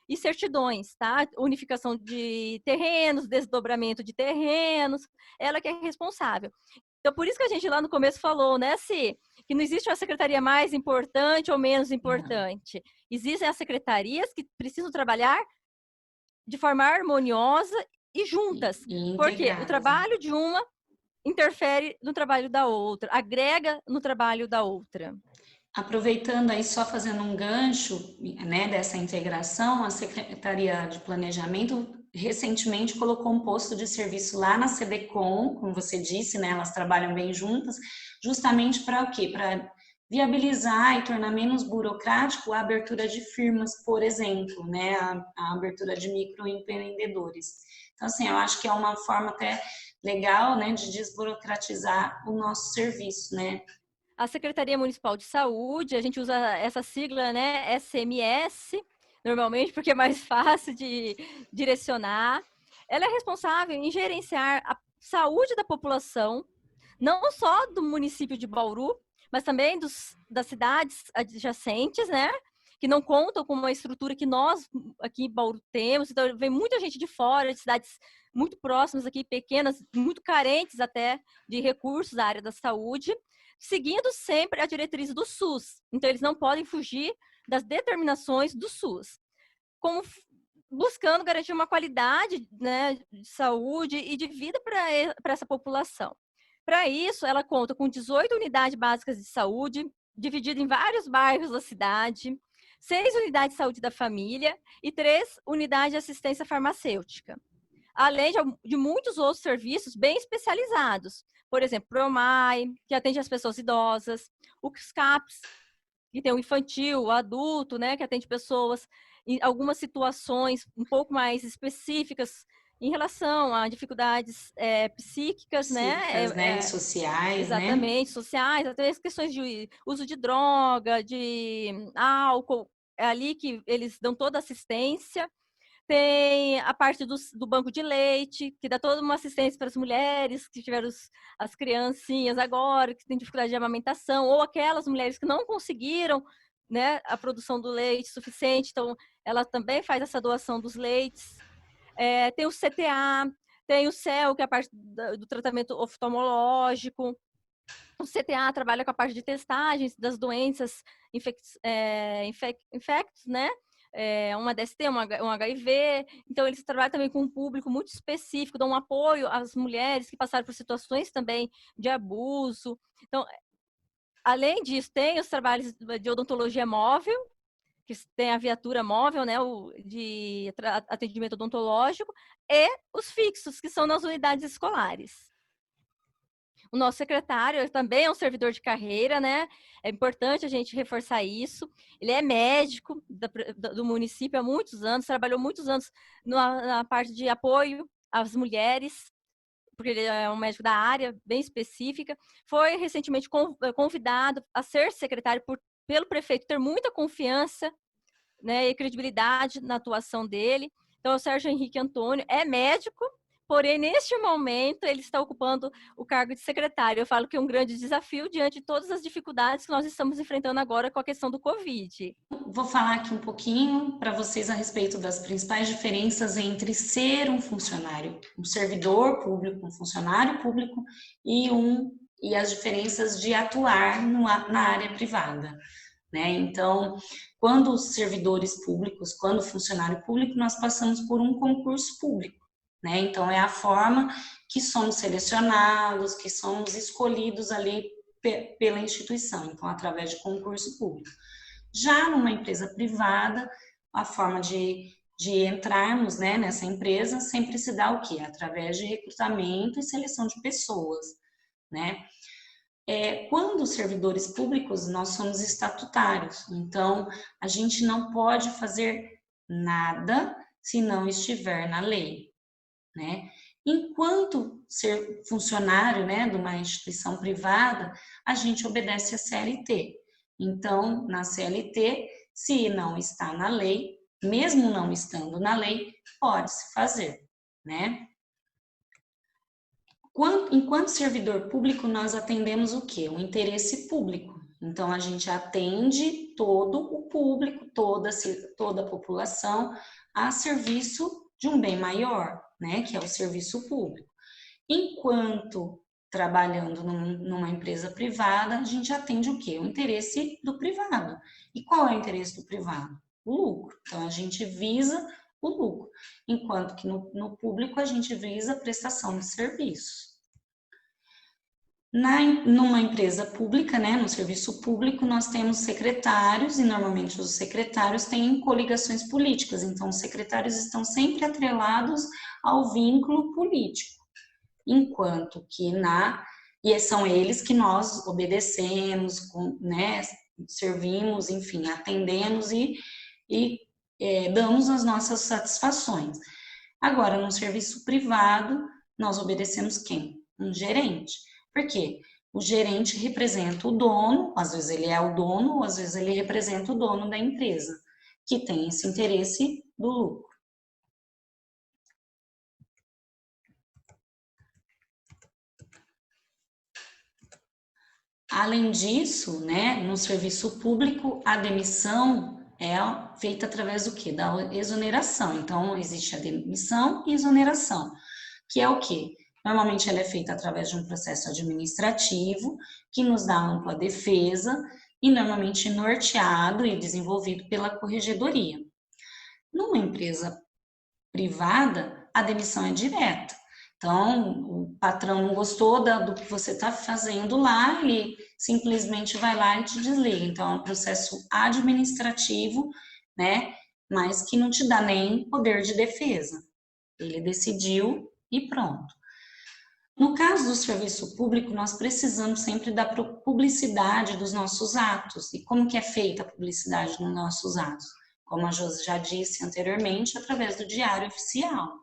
e certidões, tá? Unificação de terrenos, desdobramento de terrenos, ela que é responsável. Então, por isso que a gente lá no começo falou, né, Si, que não existe uma secretaria mais importante ou menos importante. Existem as secretarias que precisam trabalhar de forma harmoniosa e juntas, E porque o integradas, né? trabalho de uma interfere no trabalho da outra, agrega no trabalho da outra. Aproveitando aí, só fazendo um gancho, né, dessa integração, a Secretaria de Planejamento recentemente colocou um posto de serviço lá na CBCom, como você disse, né, elas trabalham bem juntas, justamente para o quê? Para viabilizar e tornar menos burocrático a abertura de firmas, por exemplo, né, a abertura de microempreendedores. Então, assim, eu acho que é uma forma até legal, né, de desburocratizar o nosso serviço, né? A Secretaria Municipal de Saúde, a gente usa essa sigla, né, SMS, normalmente, porque é mais fácil de direcionar. Ela é responsável em gerenciar a saúde da população, não só do município de Bauru, mas também das cidades adjacentes, né? Que não contam com uma estrutura que nós aqui em Bauru temos. Então, vem muita gente de fora, de cidades muito próximas aqui, pequenas, muito carentes até de recursos da área da saúde, seguindo sempre a diretriz do SUS. Então, eles não podem fugir das determinações do SUS. Como buscando garantir uma qualidade, né, de saúde e de vida para essa população. Para isso, ela conta com 18 unidades básicas de saúde, divididas em vários bairros da cidade, 6 unidades de saúde da família e 3 unidades de assistência farmacêutica. Além de muitos outros serviços bem especializados. Por exemplo, Promai, que atende as pessoas idosas, o CAPS, que tem o infantil, o adulto, né, que atende pessoas em algumas situações um pouco mais específicas em relação a dificuldades psíquicas, Psíquicas, né, e né, sociais, né? exatamente, sociais, até as questões de uso de droga, de álcool, é ali que eles dão toda a assistência. Tem a parte do banco de leite, que dá toda uma assistência para as mulheres que tiveram as criancinhas agora, que têm dificuldade de amamentação, ou aquelas mulheres que não conseguiram, né, a produção do leite suficiente, então ela também faz essa doação dos leites. Tem o CTA, tem o CEL, que é a parte do tratamento oftalmológico. O CTA trabalha com a parte de testagens das doenças infectos, né? Uma DST, um HIV. Então, eles trabalham também com um público muito específico, dão um apoio às mulheres que passaram por situações também de abuso. Então, além disso, tem os trabalhos de odontologia móvel, que tem a viatura móvel, né, de atendimento odontológico, e os fixos, que são nas unidades escolares. O nosso secretário também é um servidor de carreira, né? É importante a gente reforçar isso. Ele é médico do município há muitos anos, trabalhou muitos anos na parte de apoio às mulheres, porque ele é um médico da área bem específica. Foi recentemente convidado a ser secretário pelo prefeito ter muita confiança, né, e credibilidade na atuação dele. Então, o Sérgio Henrique Antônio é médico, porém, neste momento, ele está ocupando o cargo de secretário. Eu falo que é um grande desafio diante de todas as dificuldades que nós estamos enfrentando agora com a questão do Covid. Vou falar aqui um pouquinho para vocês a respeito das principais diferenças entre ser um funcionário, um servidor público, um funcionário público e as diferenças de atuar na área privada, né? Então, quando servidores públicos, quando funcionário público, nós passamos por um concurso público, né? Então, é a forma que somos selecionados, que somos escolhidos ali pela instituição, então, através de concurso público. Já numa empresa privada, a forma de entrarmos, né, nessa empresa sempre se dá o quê? Através de recrutamento e seleção de pessoas, né? Quando servidores públicos, nós somos estatutários, então a gente não pode fazer nada se não estiver na lei, né? Enquanto ser funcionário, né, de uma instituição privada, a gente obedece a CLT. Então, na CLT, se não está na lei, mesmo não estando na lei, pode-se fazer, né? Enquanto servidor público, nós atendemos o quê? O interesse público. Então, a gente atende todo o público, toda a população, a serviço de um bem maior, né? Que é o serviço público. Enquanto trabalhando numa empresa privada, a gente atende o quê? O interesse do privado. E qual é o interesse do privado? O lucro. Então, a gente visa o lucro, enquanto que no público a gente visa a prestação de serviços. Numa empresa pública, né, no serviço público, nós temos secretários e normalmente os secretários têm coligações políticas, então os secretários estão sempre atrelados ao vínculo político, enquanto que e são eles que nós obedecemos, né, servimos, enfim, atendemos e damos as nossas satisfações. Agora, no serviço privado, nós obedecemos quem? Um gerente. Por quê? O gerente representa o dono, às vezes ele é o dono, ou às vezes ele representa o dono da empresa, que tem esse interesse do lucro. Além disso, né, no serviço público, a demissão é feita através do quê? Da exoneração. Então, existe a demissão e exoneração, que é o quê? Normalmente ela é feita através de um processo administrativo, que nos dá ampla defesa e normalmente norteado e desenvolvido pela corregedoria. Numa empresa privada, a demissão é direta. Então, o patrão não gostou do que você está fazendo lá, ele simplesmente vai lá e te desliga. Então, é um processo administrativo, né? Mas que não te dá nem poder de defesa. Ele decidiu e pronto. No caso do serviço público, nós precisamos sempre da publicidade dos nossos atos. E como que é feita a publicidade dos nossos atos? Como a Josi já disse anteriormente, através do diário oficial.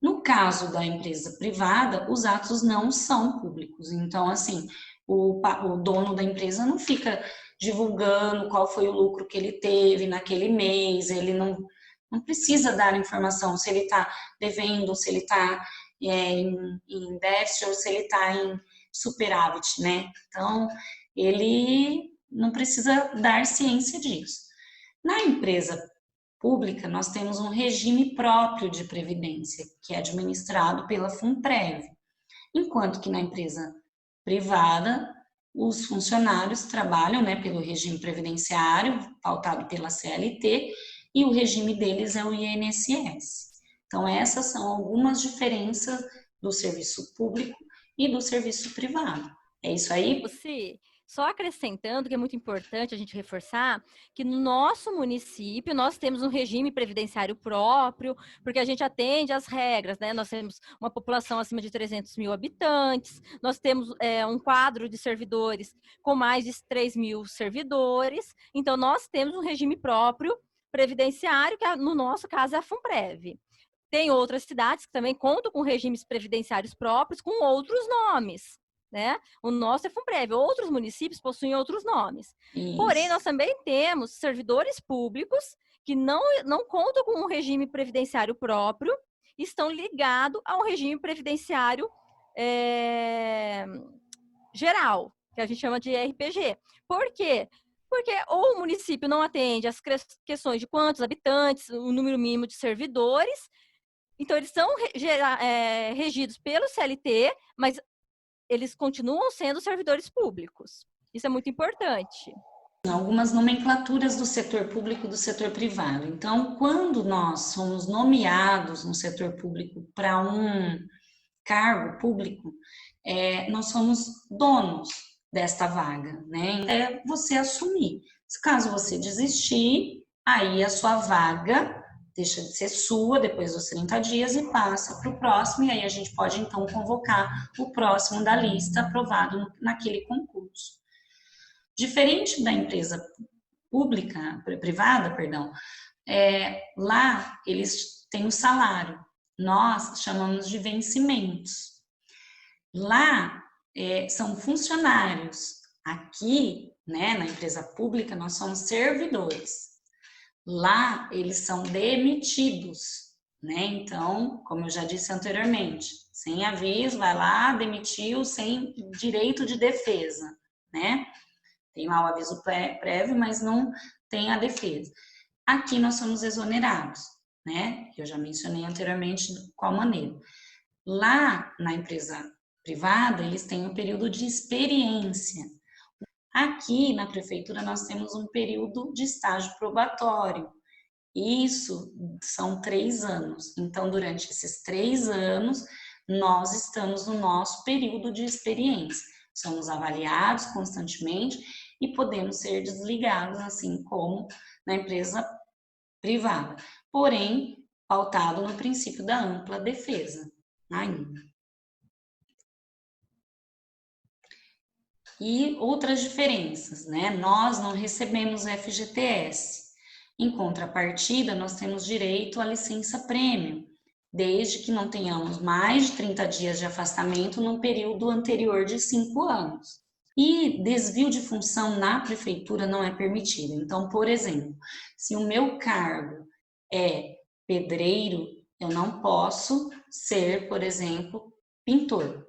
No caso da empresa privada, os atos não são públicos. Então, assim, o dono da empresa não fica divulgando qual foi o lucro que ele teve naquele mês, ele não precisa dar informação se ele está devendo, se ele está em déficit ou se ele está em superávit, né? Então, ele não precisa dar ciência disso. Na empresa pública, nós temos um regime próprio de previdência, que é administrado pela Funprev, enquanto que na empresa privada, os funcionários trabalham, né, pelo regime previdenciário, pautado pela CLT, e o regime deles é o INSS. Então, essas são algumas diferenças do serviço público e do serviço privado. É isso aí? Sim. Só acrescentando que é muito importante a gente reforçar que no nosso município nós temos um regime previdenciário próprio, porque a gente atende às regras, né? Nós temos uma população acima de 300 mil habitantes, nós temos um quadro de servidores com mais de 3 mil servidores, então nós temos um regime próprio previdenciário, que no nosso caso é a Funprev. Tem outras cidades que também contam com regimes previdenciários próprios com outros nomes. Né? O nosso é Funprev, outros municípios possuem outros nomes. Isso. Porém, nós também temos servidores públicos que não contam com um regime previdenciário próprio, estão ligados a um regime previdenciário geral, que a gente chama de RPG. Por quê? Porque ou o município não atende às questões de quantos habitantes, o número mínimo de servidores, então eles são regidos pelo CLT, mas eles continuam sendo servidores públicos. Isso é muito importante. Algumas nomenclaturas do setor público e do setor privado. Então, quando nós somos nomeados no setor público para um cargo público, nós somos donos desta vaga, né? É você assumir. Caso você desistir, aí a sua vaga deixa de ser sua depois dos 30 dias e passa para o próximo, e aí a gente pode então convocar o próximo da lista aprovado naquele concurso. Diferente da empresa pública, privada, perdão, lá eles têm o salário, nós chamamos de vencimentos. Lá são funcionários, aqui, né, na empresa pública, nós somos servidores. Lá eles são demitidos, né? Então, como eu já disse anteriormente, sem aviso, vai lá, demitiu, sem direito de defesa, né? Tem lá o aviso prévio, mas não tem a defesa. Aqui nós somos exonerados, né? Eu já mencionei anteriormente de qual maneira. Lá na empresa privada, eles têm um período de experiência. Aqui na prefeitura nós temos um período de estágio probatório. Isso são 3 anos. Então, durante esses 3 anos, nós estamos no nosso período de experiência. Somos avaliados constantemente e podemos ser desligados, assim como na empresa privada. Porém, pautado no princípio da ampla defesa, ainda. E outras diferenças, né? Nós não recebemos FGTS. Em contrapartida, nós temos direito à licença prêmio, desde que não tenhamos mais de 30 dias de afastamento num período anterior de 5 anos. E desvio de função na prefeitura não é permitido. Então, por exemplo, se o meu cargo é pedreiro, eu não posso ser, por exemplo, pintor.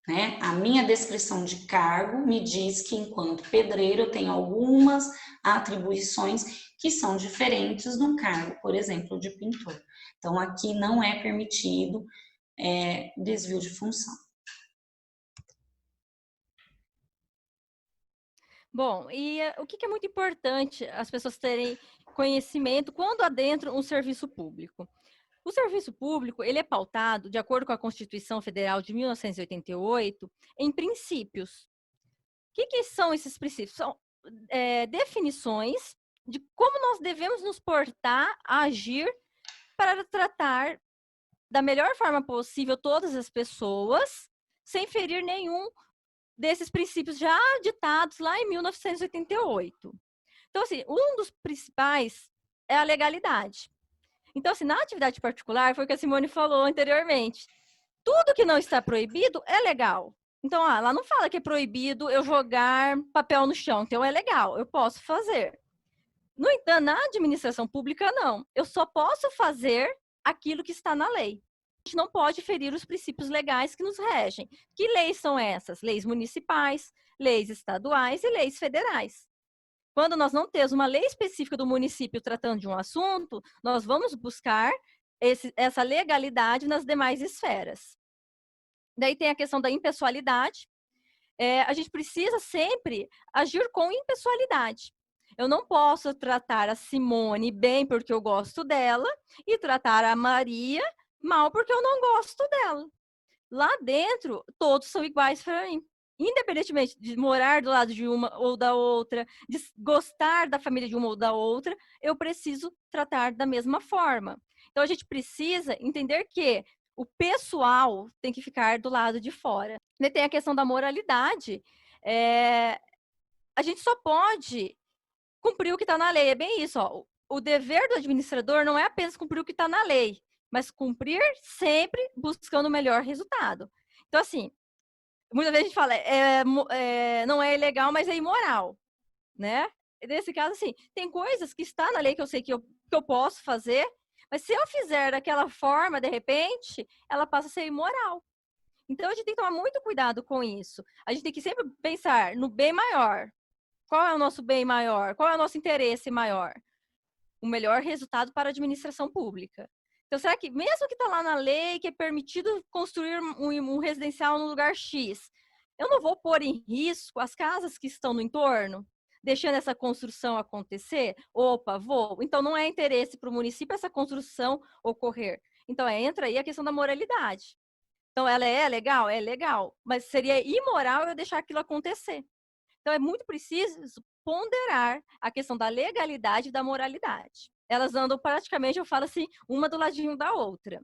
Né? A minha descrição de cargo me diz que, enquanto pedreiro, eu tenho algumas atribuições que são diferentes de um cargo, por exemplo, de pintor. Então, aqui não é permitido desvio de função. Bom, e o que é muito importante as pessoas terem conhecimento quando adentram um serviço público? O serviço público, ele é pautado, de acordo com a Constituição Federal de 1988, em princípios. O que são esses princípios? São definições de como nós devemos nos portar, agir, para tratar da melhor forma possível todas as pessoas, sem ferir nenhum desses princípios já ditados lá em 1988. Então, assim, um dos principais é a legalidade. Então, assim, na atividade particular, foi o que a Simone falou anteriormente. Tudo que não está proibido é legal. Então, lá não fala que é proibido eu jogar papel no chão. Então, é legal, eu posso fazer. No entanto, na administração pública, não. Eu só posso fazer aquilo que está na lei. A gente não pode ferir os princípios legais que nos regem. Que leis são essas? Leis municipais, leis estaduais e leis federais. Quando nós não temos uma lei específica do município tratando de um assunto, nós vamos buscar essa legalidade nas demais esferas. Daí tem a questão da impessoalidade. A gente precisa sempre agir com impessoalidade. Eu não posso tratar a Simone bem porque eu gosto dela e tratar a Maria mal porque eu não gosto dela. Lá dentro, todos são iguais para mim. Independentemente de morar do lado de uma ou da outra, de gostar da família de uma ou da outra, eu preciso tratar da mesma forma. Então, a gente precisa entender que o pessoal tem que ficar do lado de fora. E tem a questão da moralidade. A gente só pode cumprir o que está na lei. É bem isso. Ó. O dever do administrador não é apenas cumprir o que está na lei, mas cumprir sempre buscando o melhor resultado. Então, assim, muitas vezes a gente fala, não é ilegal, mas é imoral, né? Nesse caso, assim, tem coisas que está na lei que eu sei que eu posso fazer, mas se eu fizer daquela forma, de repente, ela passa a ser imoral. Então, a gente tem que tomar muito cuidado com isso. A gente tem que sempre pensar no bem maior. Qual é o nosso bem maior? Qual é o nosso interesse maior? O melhor resultado para a administração pública. Então, será que, mesmo que está lá na lei que é permitido construir um residencial no lugar X, eu não vou pôr em risco as casas que estão no entorno, deixando essa construção acontecer? Opa, vou. Então, não é interesse para o município essa construção ocorrer. Então, entra aí a questão da moralidade. Então, ela é legal? É legal. Mas seria imoral eu deixar aquilo acontecer. Então, é muito preciso ponderar a questão da legalidade e da moralidade. Elas andam praticamente, eu falo assim, uma do ladinho da outra.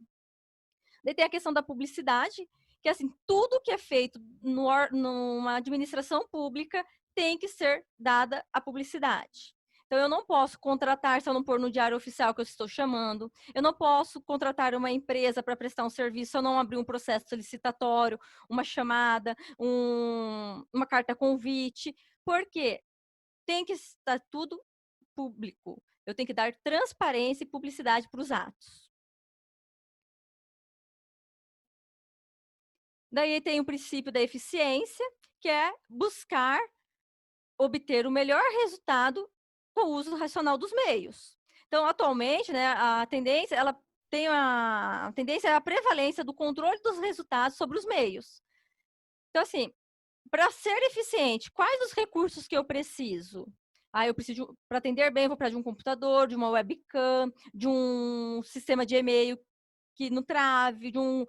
Daí tem a questão da publicidade, que assim, tudo que é feito numa administração pública tem que ser dada a publicidade. Então, eu não posso contratar se eu não pôr no diário oficial que eu estou chamando. Eu não posso contratar uma empresa para prestar um serviço se eu não abrir um processo licitatório, uma chamada, uma carta convite. Por quê? Tem que estar tudo público. Eu tenho que dar transparência e publicidade para os atos. Daí tem o princípio da eficiência, que é buscar obter o melhor resultado com o uso racional dos meios. Então, atualmente, né, a tendência é a prevalência do controle dos resultados sobre os meios. Então, assim, para ser eficiente, quais os recursos que eu preciso? Eu preciso, para atender bem, vou precisar de um computador, de uma webcam, de um sistema de e-mail que não trave, de um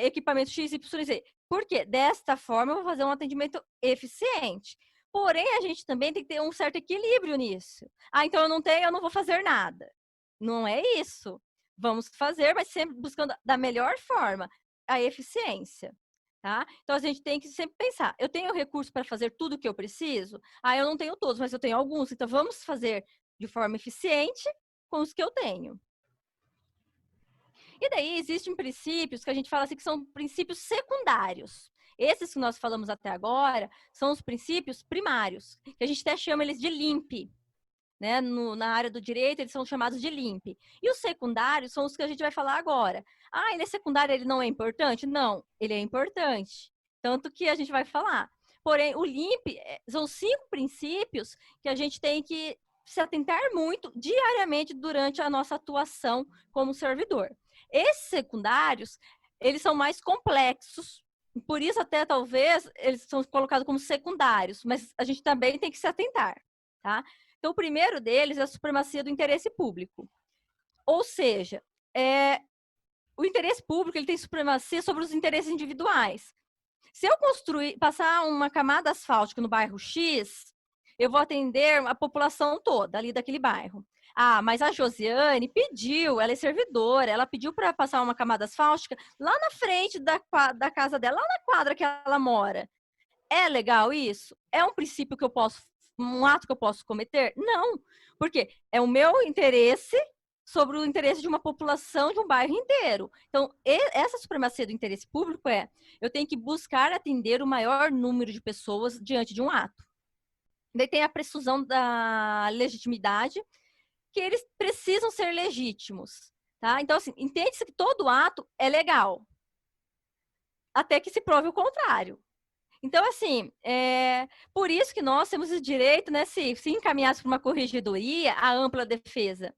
equipamento X, Y, Z. Por quê? Desta forma, eu vou fazer um atendimento eficiente. Porém, a gente também tem que ter um certo equilíbrio nisso. Então eu não tenho, eu não vou fazer nada. Não é isso. Vamos fazer, mas sempre buscando da melhor forma a eficiência. Tá? Então a gente tem que sempre pensar, eu tenho recurso para fazer tudo o que eu preciso? Eu não tenho todos, mas eu tenho alguns. Então vamos fazer de forma eficiente com os que eu tenho. E daí existem princípios que a gente fala assim que são princípios secundários. Esses que nós falamos até agora são os princípios primários, que a gente até chama eles de LIMP. Né? Na área do direito, eles são chamados de LIMP. E os secundários são os que a gente vai falar agora. Ele é secundário, ele não é importante? Não, ele é importante. Tanto que a gente vai falar. Porém, o LIMP são 5 princípios que a gente tem que se atentar muito diariamente durante a nossa atuação como servidor. Esses secundários, eles são mais complexos, por isso até talvez eles são colocados como secundários, mas a gente também tem que se atentar, tá? Então, o primeiro deles é a supremacia do interesse público. Ou seja, o interesse público ele tem supremacia sobre os interesses individuais. Se eu passar uma camada asfáltica no bairro X, eu vou atender a população toda ali daquele bairro. Mas a Josiane pediu, ela é servidora, ela pediu para passar uma camada asfáltica lá na frente da casa dela, lá na quadra que ela mora. É legal isso? É um princípio que eu posso, um ato que eu posso cometer? Não, porque é o meu interesse sobre o interesse de uma população de um bairro inteiro. Então, essa supremacia do interesse público eu tenho que buscar atender o maior número de pessoas diante de um ato. Daí tem a presunção da legitimidade, que eles precisam ser legítimos, tá? Então, assim, entende-se que todo ato é legal, até que se prove o contrário. Então, assim, por isso que nós temos o direito, né, se encaminhasse para uma corregedoria, a ampla defesa.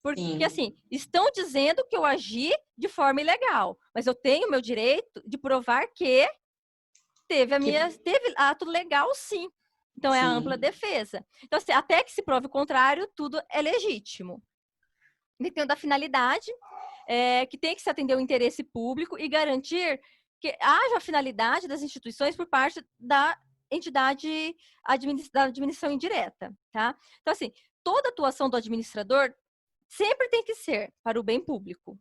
Porque, Sim. assim, estão dizendo que eu agi de forma ilegal, mas eu tenho o meu direito de provar que teve ato legal, sim. Então, é a ampla defesa. Então, assim, até que se prove o contrário, tudo é legítimo. Dependendo da finalidade, que tem que se atender ao interesse público e garantir que haja a finalidade das instituições por parte da entidade da administração indireta, tá? Então, assim, toda atuação do administrador sempre tem que ser para o bem público.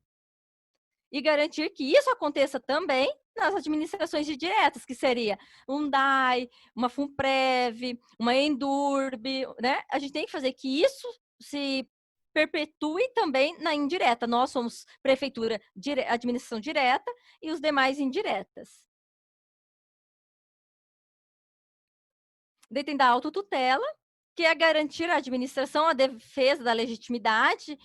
E garantir que isso aconteça também nas administrações diretas, que seria um DAI, uma FUNPREV, uma ENDURB, né? A gente tem que fazer que isso se perpetue também na indireta. Nós somos prefeitura, administração direta e os demais indiretas. Daí tem da autotutela, que é garantir a administração, a defesa da legitimidade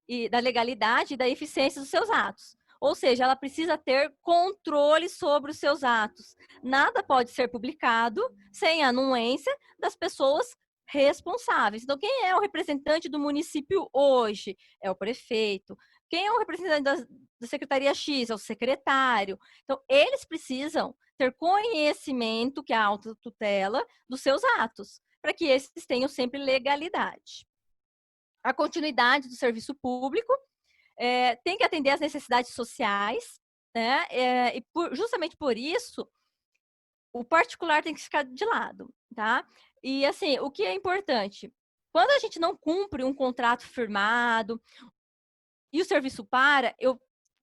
e da legalidade e da eficiência dos seus atos. Ou seja, ela precisa ter controle sobre os seus atos. Nada pode ser publicado sem a anuência das pessoas responsáveis. Então, quem é o representante do município hoje? É o prefeito. Quem é o representante da Secretaria X? É o secretário. Então, eles precisam ter conhecimento, que é a autotutela, dos seus atos, para que esses tenham sempre legalidade. A continuidade do serviço público tem que atender às necessidades sociais, né? E justamente por isso, o particular tem que ficar de lado. tá? E assim, o que é importante? Quando a gente não cumpre um contrato firmado e o serviço para, eu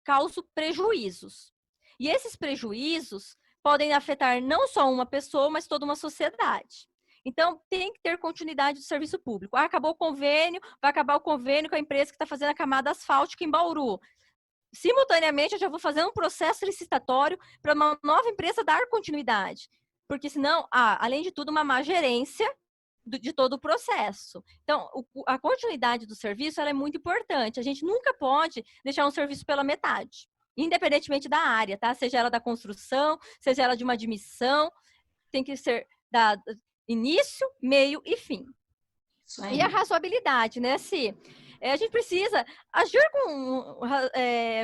causo prejuízos. E esses prejuízos podem afetar não só uma pessoa, mas toda uma sociedade. Então, tem que ter continuidade do serviço público. Acabou o convênio, vai acabar o convênio com a empresa que está fazendo a camada asfáltica em Bauru. Simultaneamente, eu já vou fazer um processo licitatório para uma nova empresa dar continuidade. Porque senão, além de tudo, uma má gerência de todo o processo. Então, a continuidade do serviço ela é muito importante. A gente nunca pode deixar um serviço pela metade, independentemente da área, tá? Seja ela da construção, seja ela de uma admissão, tem que ser da início, meio e fim. Isso aí. E a razoabilidade, né, Si? A gente precisa agir com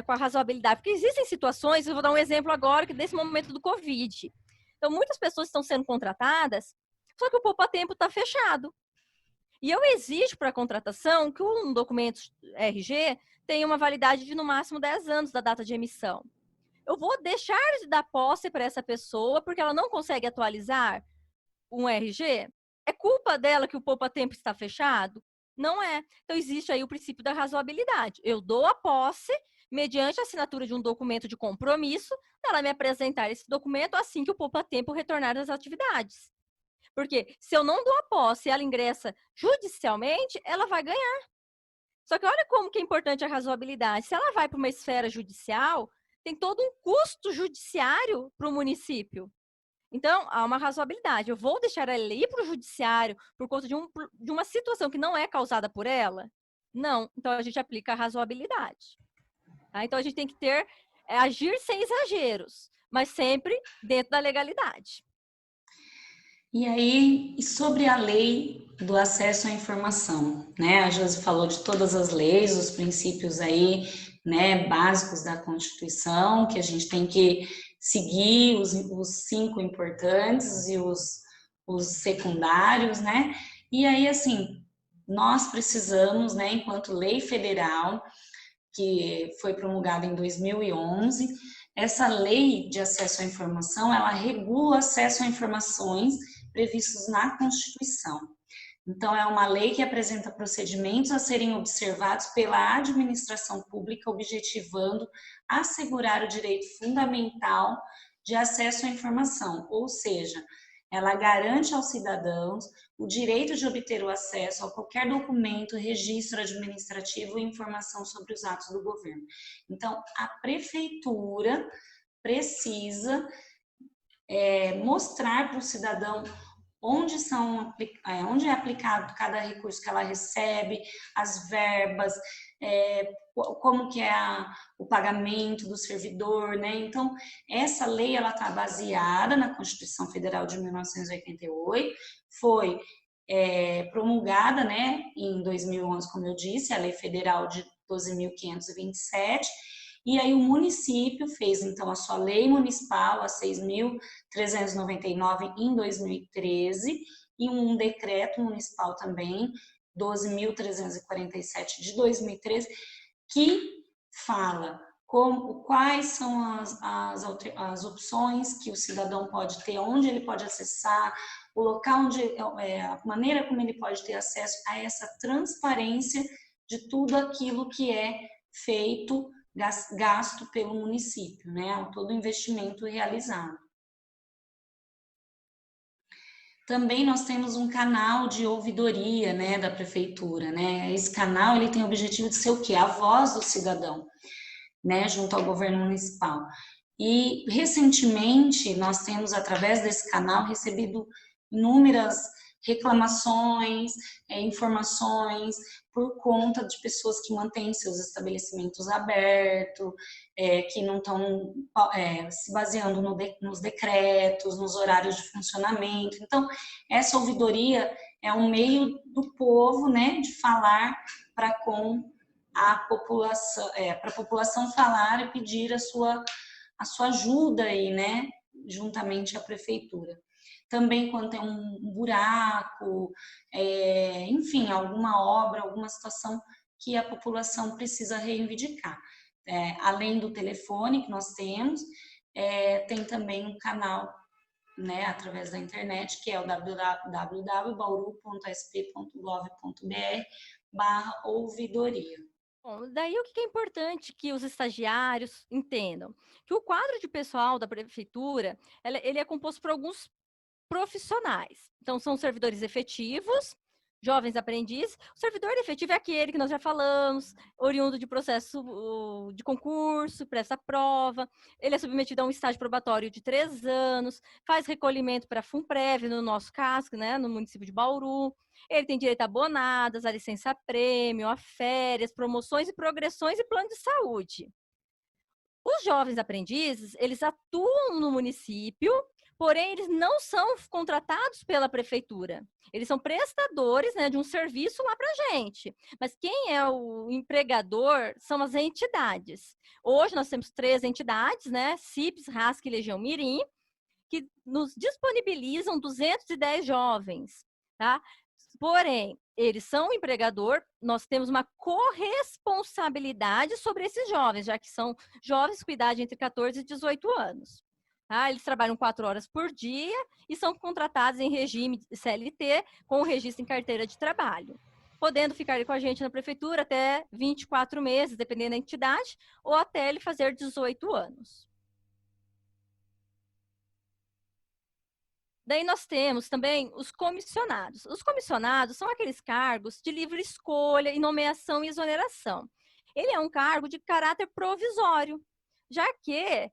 a razoabilidade, porque existem situações, eu vou dar um exemplo agora, que desse momento do Covid. Então, muitas pessoas estão sendo contratadas, só que o poupa-tempo está fechado. E eu exijo para a contratação que um documento RG tenha uma validade de no máximo 10 anos da data de emissão. Eu vou deixar de dar posse para essa pessoa porque ela não consegue atualizar um RG? É culpa dela que o poupa-tempo está fechado? Não é. Então, existe aí o princípio da razoabilidade. Eu dou a posse mediante a assinatura de um documento de compromisso, ela me apresentar esse documento assim que o poupa-tempo retornar às atividades. Porque se eu não dou a posse e ela ingressa judicialmente, ela vai ganhar. Só que olha como que é importante a razoabilidade. Se ela vai para uma esfera judicial, tem todo um custo judiciário para o município. Então, há uma razoabilidade. Eu vou deixar ela ir para o judiciário por conta de uma situação que não é causada por ela? Não. Então, a gente aplica a razoabilidade. Tá? Então, a gente tem que agir sem exageros, mas sempre dentro da legalidade. E aí, e sobre a lei do acesso à informação, né? A Josi falou de todas as leis, os princípios aí, né, básicos da Constituição, que a gente tem que seguir os 5 importantes e os secundários, né? E aí, assim, nós precisamos, né, enquanto lei federal, que foi promulgada em 2011, essa lei de acesso à informação, ela regula o acesso a informações previstos na Constituição. Então, é uma lei que apresenta procedimentos a serem observados pela administração pública, objetivando assegurar o direito fundamental de acesso à informação, ou seja, ela garante aos cidadãos o direito de obter o acesso a qualquer documento, registro administrativo e informação sobre os atos do governo. Então, a prefeitura precisa mostrar para o cidadão onde é aplicado cada recurso que ela recebe, as verbas, como que é o pagamento do servidor, né? Então, essa lei, ela está baseada na Constituição Federal de 1988, foi promulgada, né, em 2011, como eu disse, a Lei Federal de 12.527, e aí o município fez, então, a sua lei municipal, a 6.399, em 2013, e um decreto municipal também, 12.347, de 2013, que fala quais são as opções que o cidadão pode ter, onde ele pode acessar, o local a maneira como ele pode ter acesso a essa transparência de tudo aquilo que é feito, gasto pelo município, né? Todo o investimento realizado. Também nós temos um canal de ouvidoria, né, da prefeitura, né? Esse canal, ele tem o objetivo de ser o quê? A voz do cidadão, né, junto ao governo municipal. E recentemente nós temos, através desse canal, recebido inúmeras reclamações, informações por conta de pessoas que mantêm seus estabelecimentos abertos, que não estão se baseando nos decretos, nos horários de funcionamento. Então, essa ouvidoria é um meio do povo, né, de falar para com a população, para a população falar e pedir a sua ajuda aí, né, juntamente à prefeitura. Também quando tem um buraco, enfim, alguma obra, alguma situação que a população precisa reivindicar. Além do telefone que nós temos, tem também um canal né, através da internet, que é o www.bauru.sp.gov.br/ouvidoria. Bom, daí o que é importante que os estagiários entendam? Que o quadro de pessoal da prefeitura, ele é composto por alguns profissionais. Então, são servidores efetivos, jovens aprendizes. O servidor efetivo é aquele que nós já falamos, oriundo de processo de concurso, presta prova. Ele é submetido a um estágio probatório de 3 anos, faz recolhimento para a FUNPREV, no nosso caso, né, no município de Bauru. Ele tem direito a bonadas, a licença-prêmio, a férias, promoções e progressões e plano de saúde. Os jovens aprendizes, eles atuam no município, porém eles não são contratados pela prefeitura. Eles são prestadores, né, de um serviço lá para a gente. Mas quem é o empregador são as entidades. Hoje nós temos 3 entidades, né, CIPS, RASC e Legião Mirim, que nos disponibilizam 210 jovens, tá? Porém, eles são um empregador, nós temos uma corresponsabilidade sobre esses jovens, já que são jovens com idade entre 14 e 18 anos. Tá? Eles trabalham 4 horas por dia e são contratados em regime CLT com o registro em carteira de trabalho, podendo ficar com a gente na prefeitura até 24 meses, dependendo da entidade, ou até ele fazer 18 anos. Daí nós temos também os comissionados. Os comissionados são aqueles cargos de livre escolha e nomeação e exoneração. Ele é um cargo de caráter provisório, já que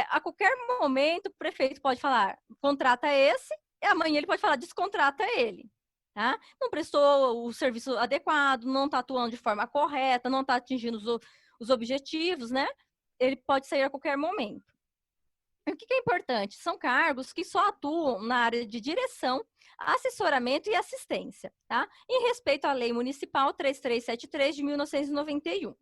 a qualquer momento o prefeito pode falar, contrata esse, e amanhã ele pode falar, descontrata ele. Tá? Não prestou o serviço adequado, não está atuando de forma correta, não está atingindo os objetivos, né? Ele pode sair a qualquer momento. O que é importante? São cargos que só atuam na área de direção, assessoramento e assistência, tá? Em respeito à Lei Municipal 3373 de 1991.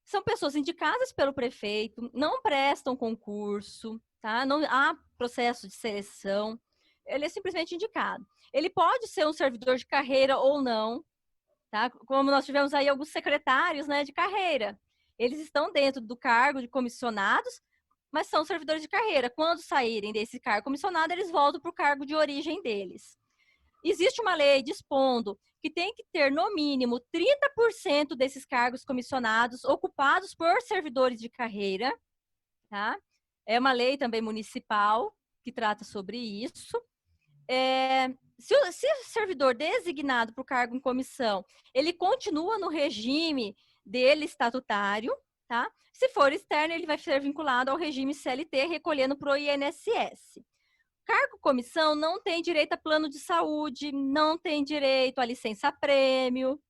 São pessoas indicadas pelo prefeito, não prestam concurso, tá? Não há processo de seleção, ele é simplesmente indicado. Ele pode ser um servidor de carreira ou não, tá? Como nós tivemos aí alguns secretários, né, de carreira. Eles estão dentro do cargo de comissionados, mas são servidores de carreira. Quando saírem desse cargo comissionado, eles voltam para o cargo de origem deles. Existe uma lei dispondo que tem que ter, no mínimo, 30% desses cargos comissionados ocupados por servidores de carreira, tá? É uma lei também municipal que trata sobre isso. Se o servidor designado para o cargo em comissão, ele continua no regime dele estatutário, tá? Se for externo, ele vai ser vinculado ao regime CLT, recolhendo para o INSS. Cargo comissão não tem direito a plano de saúde, não tem direito a licença-prêmio,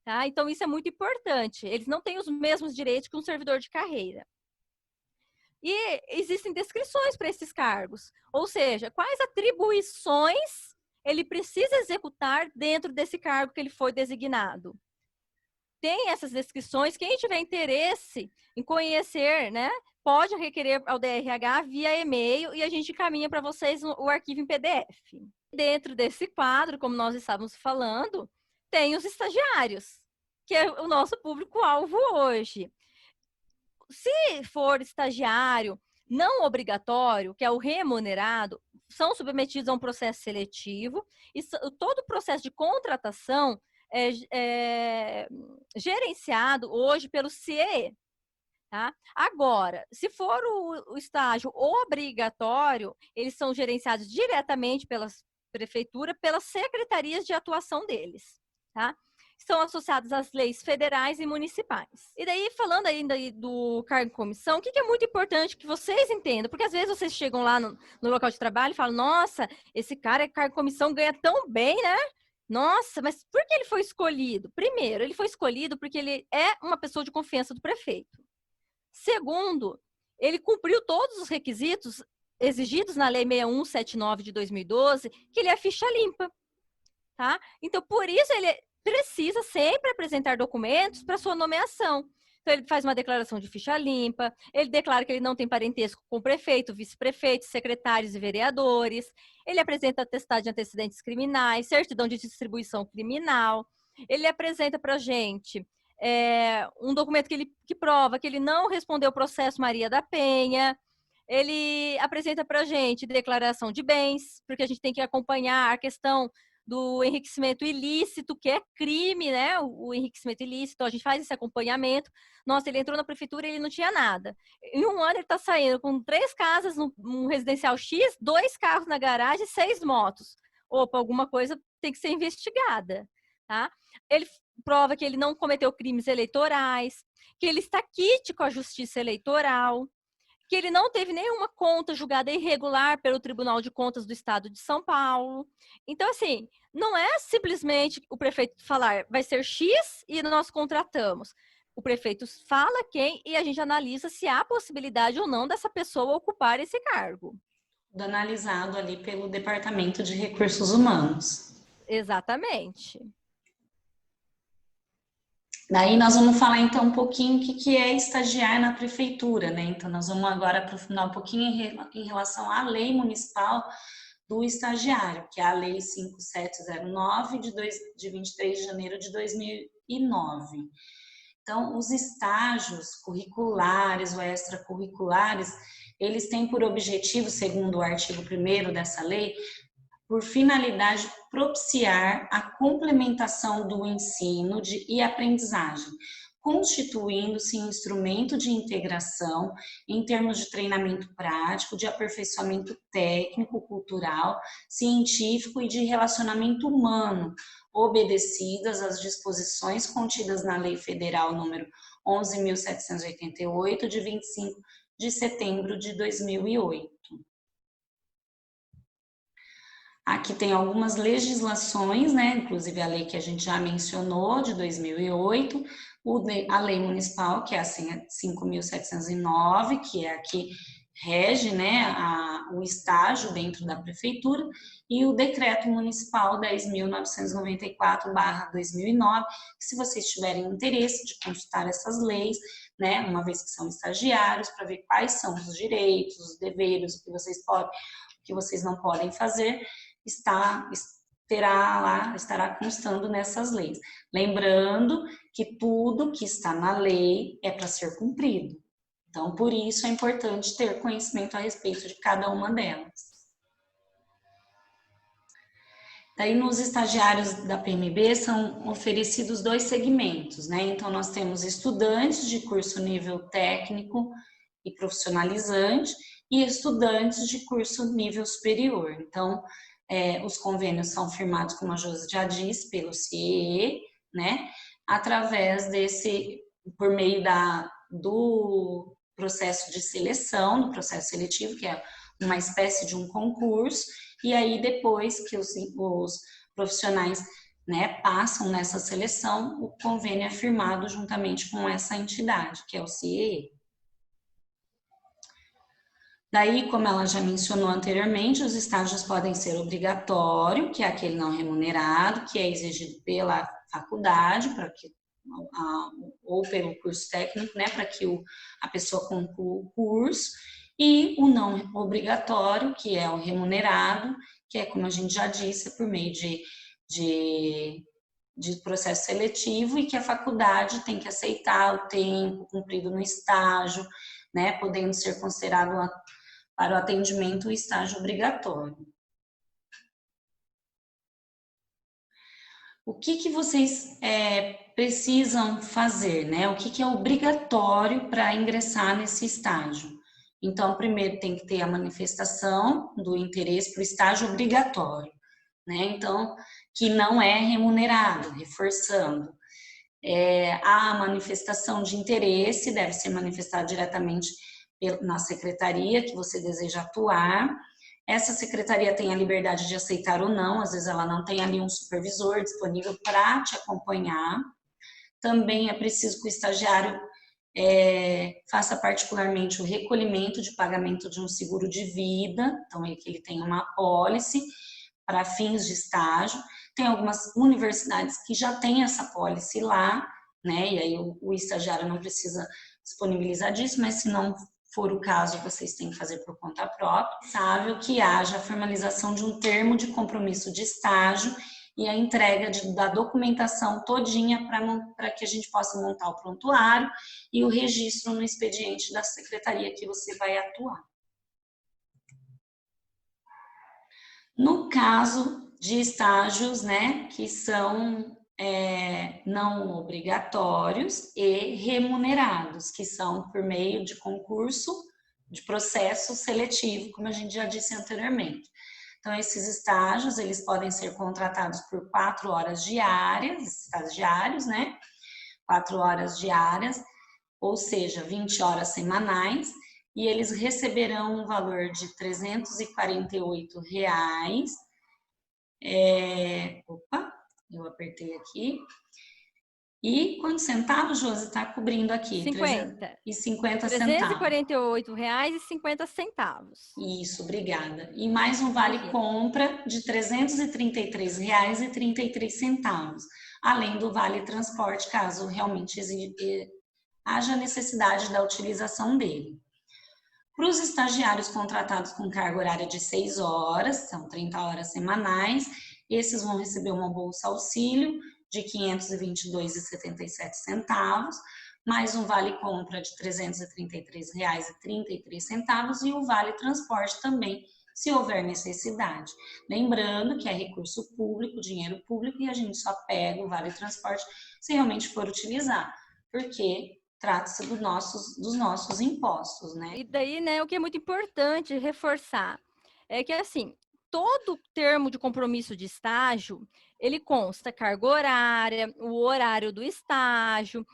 tá? Então, isso é muito importante. Eles não têm os mesmos direitos que um servidor de carreira. E existem descrições para esses cargos, ou seja, quais atribuições ele precisa executar dentro desse cargo que ele foi designado. Tem essas descrições, quem tiver interesse em conhecer, né, pode requerer ao DRH via e-mail e a gente encaminha para vocês o arquivo em PDF. Dentro desse quadro, como nós estávamos falando, tem os estagiários, que é o nosso público-alvo hoje. Se for estagiário não obrigatório, que é o remunerado, são submetidos a um processo seletivo e todo o processo de contratação é gerenciado hoje pelo CIE. Tá? Agora, se for o estágio obrigatório, eles são gerenciados diretamente pela prefeitura, pelas secretarias de atuação deles. Tá? São associados às leis federais e municipais. E daí, falando ainda do cargo em comissão, o que é muito importante que vocês entendam? Porque às vezes vocês chegam lá no local de trabalho e falam, nossa, esse cara é cargo em comissão, ganha tão bem, né? Nossa, mas por que ele foi escolhido? Primeiro, ele foi escolhido porque ele é uma pessoa de confiança do prefeito. Segundo, ele cumpriu todos os requisitos exigidos na Lei 6179 de 2012, que ele é ficha limpa. Tá? Então, por isso, ele precisa sempre apresentar documentos para sua nomeação. Então, ele faz uma declaração de ficha limpa, ele declara que ele não tem parentesco com o prefeito, vice-prefeito, secretários e vereadores, ele apresenta atestado de antecedentes criminais, certidão de distribuição criminal, ele apresenta para a gente um documento que prova que ele não respondeu o processo Maria da Penha, ele apresenta para a gente declaração de bens, porque a gente tem que acompanhar a questão do enriquecimento ilícito, que é crime, né? O enriquecimento ilícito, a gente faz esse acompanhamento. Nossa, ele entrou na prefeitura e ele não tinha nada. Em um ano ele está saindo com 3 casas num residencial X, 2 carros na garagem, 6 motos. Opa, alguma coisa tem que ser investigada, tá? Ele prova que ele não cometeu crimes eleitorais, que ele está quite com a justiça eleitoral, que ele não teve nenhuma conta julgada irregular pelo Tribunal de Contas do Estado de São Paulo. Então, assim, não é simplesmente o prefeito falar vai ser X e nós contratamos. O prefeito fala quem e a gente analisa se há possibilidade ou não dessa pessoa ocupar esse cargo. Analisado ali pelo Departamento de Recursos Humanos. Exatamente. Daí nós vamos falar então um pouquinho o que é estagiar na prefeitura, né? Então nós vamos agora aprofundar um pouquinho em relação à lei municipal do estagiário, que é a lei 5709 de 23 de janeiro de 2009. Então os estágios curriculares ou extracurriculares, eles têm por objetivo, segundo o artigo 1º dessa lei, por finalidade propiciar a complementação do ensino e aprendizagem, constituindo-se instrumento de integração em termos de treinamento prático, de aperfeiçoamento técnico, cultural, científico e de relacionamento humano, obedecidas às disposições contidas na Lei Federal número 11.788, de 25 de setembro de 2008. Aqui tem algumas legislações, né? Inclusive a lei que a gente já mencionou, de 2008, a lei municipal, que é a 5.709, que é a que rege, né, o estágio dentro da prefeitura, e o decreto municipal 10.994/2009, que se vocês tiverem interesse de consultar essas leis, né, uma vez que são estagiários, para ver quais são os direitos, os deveres, o que vocês podem, o que vocês não podem fazer, estará constando nessas leis. Lembrando que tudo que está na lei é para ser cumprido. Então, por isso é importante ter conhecimento a respeito de cada uma delas. Daí, nos estagiários da PMB são oferecidos 2 segmentos, né? Então, nós temos estudantes de curso nível técnico e profissionalizante e estudantes de curso nível superior. Então, os convênios são firmados, como a Josi já disse, pelo CIEE, né? Através por meio do processo de seleção, do processo seletivo, que é uma espécie de um concurso, e aí depois que os profissionais, né, passam nessa seleção, o convênio é firmado juntamente com essa entidade, que é o CIEE. Daí, como ela já mencionou anteriormente, os estágios podem ser obrigatório, que é aquele não remunerado, que é exigido pela faculdade, ou pelo curso técnico, né, para que a pessoa conclua o curso, e o não obrigatório, que é o remunerado, que é, como a gente já disse, por meio de processo seletivo, e que a faculdade tem que aceitar o tempo cumprido no estágio, né, podendo ser considerado para o atendimento o estágio obrigatório. O que vocês precisam fazer, né? O que é obrigatório para ingressar nesse estágio? Então, primeiro tem que ter a manifestação do interesse para o estágio obrigatório, né? Então, que não é remunerado, reforçando. A manifestação de interesse deve ser manifestada diretamente na secretaria que você deseja atuar. Essa secretaria tem a liberdade de aceitar ou não, às vezes ela não tem ali um supervisor disponível para te acompanhar. Também é preciso que o estagiário faça particularmente o recolhimento de pagamento de um seguro de vida, então que ele tenha uma apólice para fins de estágio. Tem algumas universidades que já têm essa apólice lá, né, e aí o estagiário não precisa disponibilizar disso, mas se não for o caso, vocês têm que fazer por conta própria. Sábio que haja a formalização de um termo de compromisso de estágio e a entrega da documentação todinha para que a gente possa montar o prontuário e o registro no expediente da secretaria que você vai atuar. No caso de estágios, né, que são não obrigatórios e remunerados, que são por meio de concurso, de processo seletivo, como a gente já disse anteriormente. Então, esses estágios, eles podem ser contratados por 4 horas diárias, estagiários, né? 4 horas diárias, ou seja, 20 horas semanais, e eles receberão um valor de R$ 348. Opa, eu apertei aqui. E quantos centavos, Josi, está cobrindo aqui? 50. 350 centavos. R$ 348,50. Isso, obrigada. E mais um vale Imagina. compra de R$ 333,33, além do vale transporte, caso realmente haja necessidade da utilização dele. Para os estagiários contratados com carga horária de 6 horas, são 30 horas semanais, esses vão receber uma bolsa auxílio de R$ 522,77, mais um vale compra de R$ 333,33 e o vale transporte também, se houver necessidade. Lembrando que é recurso público, dinheiro público, e a gente só pega o vale transporte se realmente for utilizar, porque trata-se dos nossos impostos, né? E daí, né, o que é muito importante reforçar é que, assim, todo termo de compromisso de estágio, ele consta carga horária, o horário do estágio,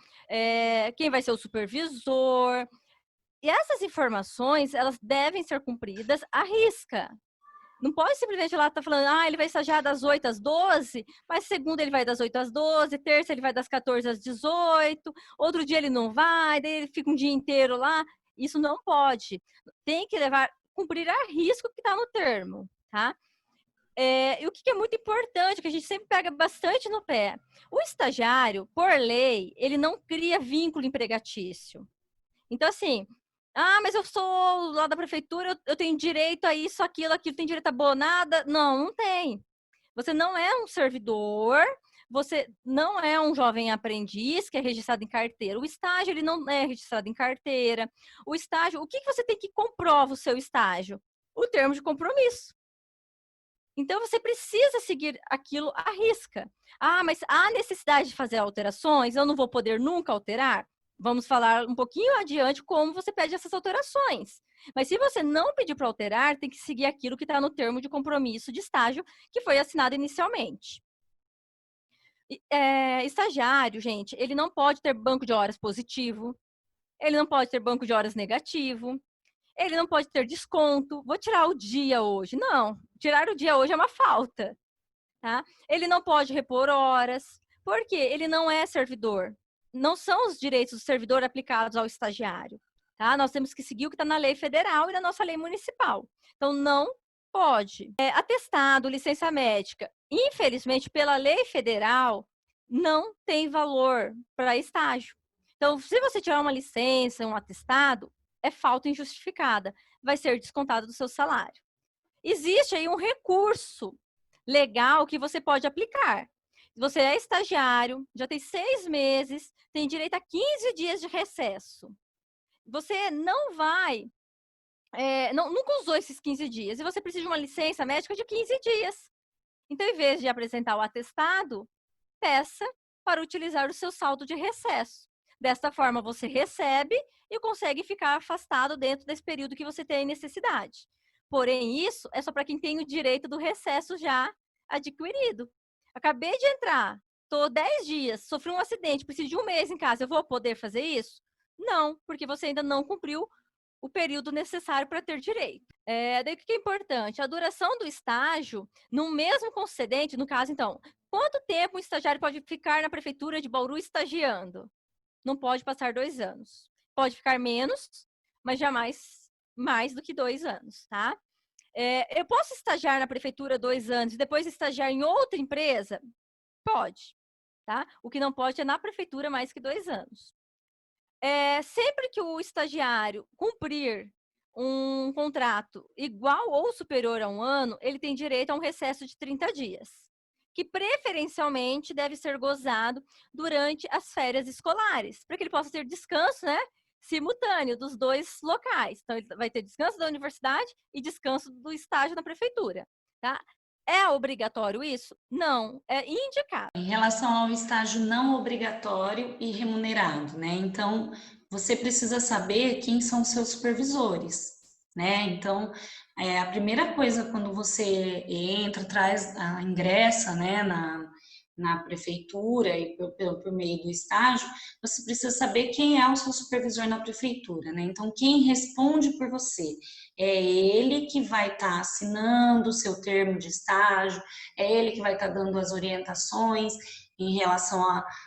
quem vai ser o supervisor. E essas informações, elas devem ser cumpridas à risca. Não pode simplesmente lá estar falando, ele vai estagiar das 8 às 12, mas segunda ele vai das 8 às 12, terça ele vai das 14 às 18, outro dia ele não vai, daí ele fica um dia inteiro lá. Isso não pode. Tem que cumprir a risco que está no termo, tá? E o que é muito importante, que a gente sempre pega bastante no pé. O estagiário, por lei, ele não cria vínculo empregatício. Então, assim, mas eu sou lá da prefeitura, eu tenho direito a isso, aquilo, tem direito a bonada. Não, não tem. Você não é um servidor, você não é um jovem aprendiz que é registrado em carteira. O estágio, ele não é registrado em carteira. O estágio, o que você tem que comprovar o seu estágio? O termo de compromisso. Então, você precisa seguir aquilo à risca. Mas há necessidade de fazer alterações? Eu não vou poder nunca alterar? Vamos falar um pouquinho adiante como você pede essas alterações. Mas se você não pedir para alterar, tem que seguir aquilo que está no termo de compromisso de estágio que foi assinado inicialmente. Estagiário, gente, ele não pode ter banco de horas positivo, ele não pode ter banco de horas negativo, ele não pode ter desconto. Vou tirar o dia hoje. Não, tirar o dia hoje é uma falta. Tá? Ele não pode repor horas, porque ele não é servidor. Não são os direitos do servidor aplicados ao estagiário. Tá? Nós temos que seguir o que está na lei federal e na nossa lei municipal. Então, não pode. Atestado, licença médica, infelizmente, pela lei federal, não tem valor para estágio. Então, se você tirar uma licença, um atestado, é falta injustificada. Vai ser descontado do seu salário. Existe aí um recurso legal que você pode aplicar. Você é estagiário, já tem 6 meses, tem direito a 15 dias de recesso. Você não vai, nunca usou esses 15 dias, e você precisa de uma licença médica de 15 dias. Então, em vez de apresentar o atestado, peça para utilizar o seu saldo de recesso. Desta forma, você recebe e consegue ficar afastado dentro desse período que você tem necessidade. Porém, isso é só para quem tem o direito do recesso já adquirido. Acabei de entrar, estou 10 dias, sofri um acidente, preciso de um mês em casa, eu vou poder fazer isso? Não, porque você ainda não cumpriu o período necessário para ter direito. Daí o que é importante? A duração do estágio, no mesmo concedente, no caso, então, quanto tempo um estagiário pode ficar na prefeitura de Bauru estagiando? Não pode passar 2 anos. Pode ficar menos, mas jamais mais do que 2 anos, tá? Eu posso estagiar na prefeitura 2 anos e depois estagiar em outra empresa? Pode, tá? O que não pode é na prefeitura mais que 2 anos. Sempre que o estagiário cumprir um contrato igual ou superior a 1 ano, ele tem direito a um recesso de 30 dias, que preferencialmente deve ser gozado durante as férias escolares, para que ele possa ter descanso, né, simultâneo dos 2 locais. Então, ele vai ter descanso da universidade e descanso do estágio na prefeitura, tá? É obrigatório isso? Não, é indicado. Em relação ao estágio não obrigatório e remunerado, né? Então, você precisa saber quem são os seus supervisores, né? Então, a primeira coisa quando você entra, ingressa, né, na prefeitura e por meio do estágio, você precisa saber quem é o seu supervisor na prefeitura, né? Então, quem responde por você? É ele que vai estar assinando o seu termo de estágio, é ele que vai estar dando as orientações em relação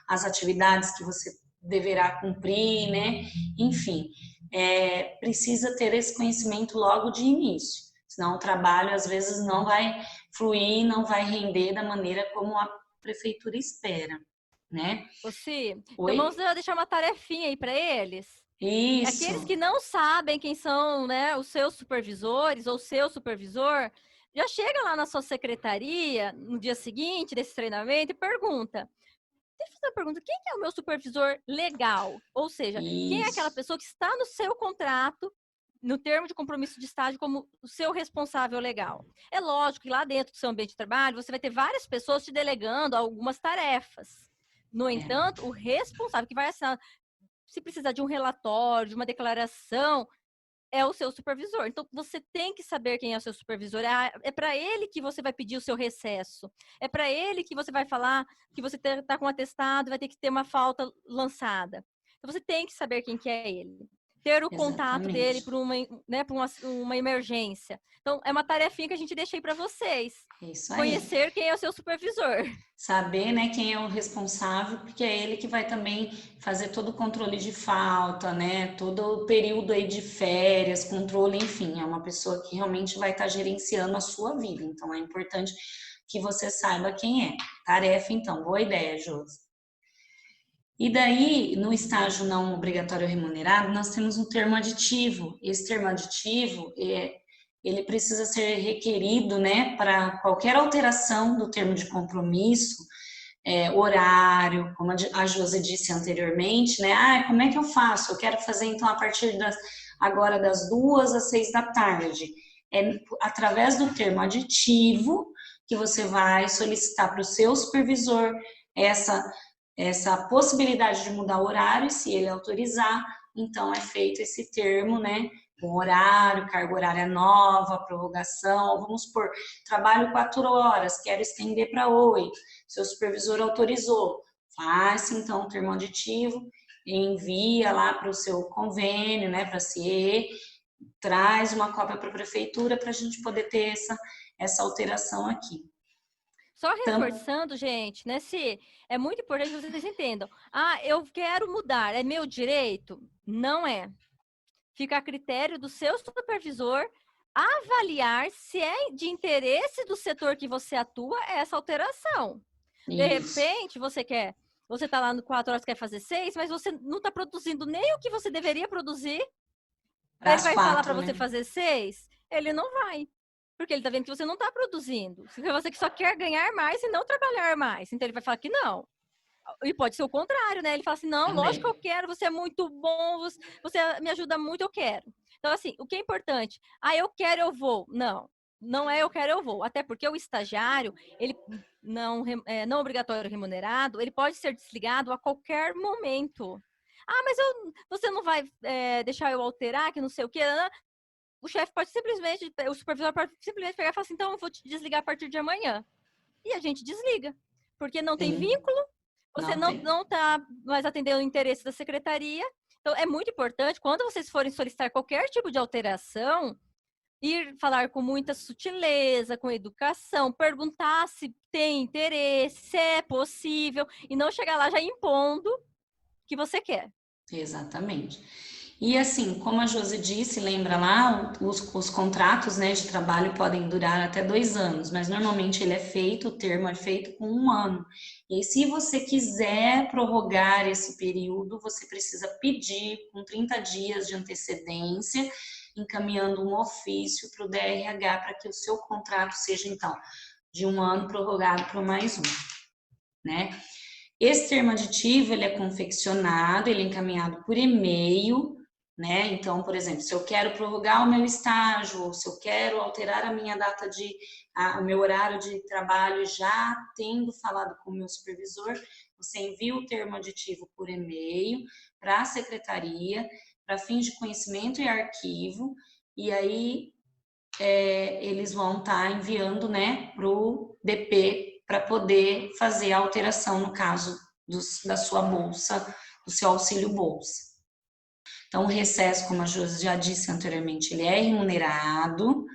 às atividades que você deverá cumprir, né? Enfim, precisa ter esse conhecimento logo de início, senão o trabalho às vezes não vai fluir, não vai render da maneira como a prefeitura espera, né? Então vamos Oi? deixar uma tarefinha aí para eles. Aqueles Isso. que não sabem quem são, né, os seus supervisores ou seu supervisor, já chega lá na sua secretaria no dia seguinte desse treinamento e pergunta. Deixa eu fazer uma pergunta: quem que é o meu supervisor legal? Ou seja, quem é aquela Isso. pessoa que está no seu contrato, no termo de compromisso de estágio, como o seu responsável legal? É lógico que lá dentro do seu ambiente de trabalho, você vai ter várias pessoas te delegando algumas tarefas. No É, entanto, o responsável que vai assinar, se precisar de um relatório, de uma declaração, é o seu supervisor. Então, você tem que saber quem é o seu supervisor. É para ele que você vai pedir o seu recesso. É para ele que você vai falar que você está com atestado, vai ter que ter uma falta lançada. Então, você tem que saber quem que é ele. Ter o contato dele exatamente. para uma emergência. Então, é uma tarefinha que a gente deixa aí para vocês. É isso aí. Conhecer quem é o seu supervisor. Saber, né, quem é o responsável, porque é ele que vai também fazer todo o controle de falta, né, todo o período aí de férias, controle, enfim, é uma pessoa que realmente vai estar gerenciando a sua vida. Então é importante que você saiba quem é. Tarefa, então, boa ideia, Josi. E daí, no estágio não obrigatório remunerado, nós temos um termo aditivo. Esse termo aditivo, ele precisa ser requerido, né, para qualquer alteração do termo de compromisso, horário, como a Josi disse anteriormente, né? Ah, como é que eu faço? Eu quero fazer então a partir agora das 2 às 6 da tarde. É através do termo aditivo que você vai solicitar para o seu supervisor essa essa possibilidade de mudar o horário, e se ele autorizar, então é feito esse termo, né? Com horário, carga horária nova, prorrogação, vamos supor, trabalho 4 horas, quero estender para 8, seu supervisor autorizou, faz então o termo aditivo, envia lá para o seu convênio, né, para a CIE, traz uma cópia para a prefeitura para a gente poder ter essa alteração aqui. Só Então, reforçando, gente, né, se é muito importante que vocês entendam. Ah, eu quero mudar, é meu direito? Não é. Fica a critério do seu supervisor avaliar se é de interesse do setor que você atua essa alteração. De isso, repente, você está lá no 4 horas, quer fazer 6, mas você não está produzindo nem o que você deveria produzir. para Ele as vai falar para 4, você né? fazer 6? Ele não vai. Porque ele está vendo que você não está produzindo. Você que só quer ganhar mais e não trabalhar mais. Então ele vai falar que não. E pode ser o contrário, né? Ele fala assim: não, lógico que eu Também. quero, você é muito bom, você me ajuda muito, eu quero. Então, assim, o que é importante? Ah, eu quero, eu vou. Não, não é eu quero, eu vou. Até porque o estagiário, ele não obrigatório remunerado, ele pode ser desligado a qualquer momento. Ah, mas você não vai deixar eu alterar, que não sei o quê. Né? O chefe pode simplesmente, o supervisor pode simplesmente pegar e falar assim: então eu vou te desligar a partir de amanhã. E a gente desliga. Porque não tem Sim, vínculo, você não não tem. está mais atendendo o interesse da secretaria. Então, é muito importante, quando vocês forem solicitar qualquer tipo de alteração, ir falar com muita sutileza, com educação, perguntar se tem interesse, se é possível, e não chegar lá já impondo o que você quer. Exatamente. E assim, como a Josi disse, lembra lá, os contratos, né, de trabalho podem durar até 2 anos, mas normalmente ele é feito, o termo é feito com 1 ano. E se você quiser prorrogar esse período, você precisa pedir com 30 dias de antecedência, encaminhando um ofício para o DRH para que o seu contrato seja, então, de 1 ano prorrogado por mais 1, né? Esse termo aditivo, ele é confeccionado, ele é encaminhado por e-mail né? Então, por exemplo, se eu quero prorrogar o meu estágio, ou se eu quero alterar a minha data o meu horário de trabalho, já tendo falado com o meu supervisor, você envia o termo aditivo por e-mail para a secretaria, para fins de conhecimento e arquivo, e aí eles vão estar enviando, né, para o DP para poder fazer a alteração no caso da sua bolsa, do seu auxílio bolsa. Então, o recesso, como a Josi já disse anteriormente, ele é remunerado,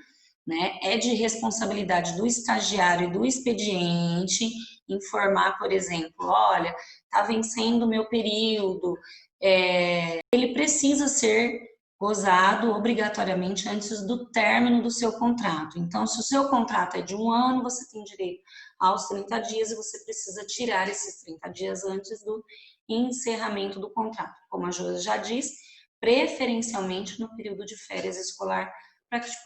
né? É de responsabilidade do estagiário e do expediente informar, por exemplo, olha, está vencendo o meu período, ele precisa ser gozado obrigatoriamente antes do término do seu contrato. Então, se o seu contrato é de 1 ano, você tem direito aos 30 dias e você precisa tirar esses 30 dias antes do encerramento do contrato. Como a Josi já disse, preferencialmente no período de férias escolar, para que te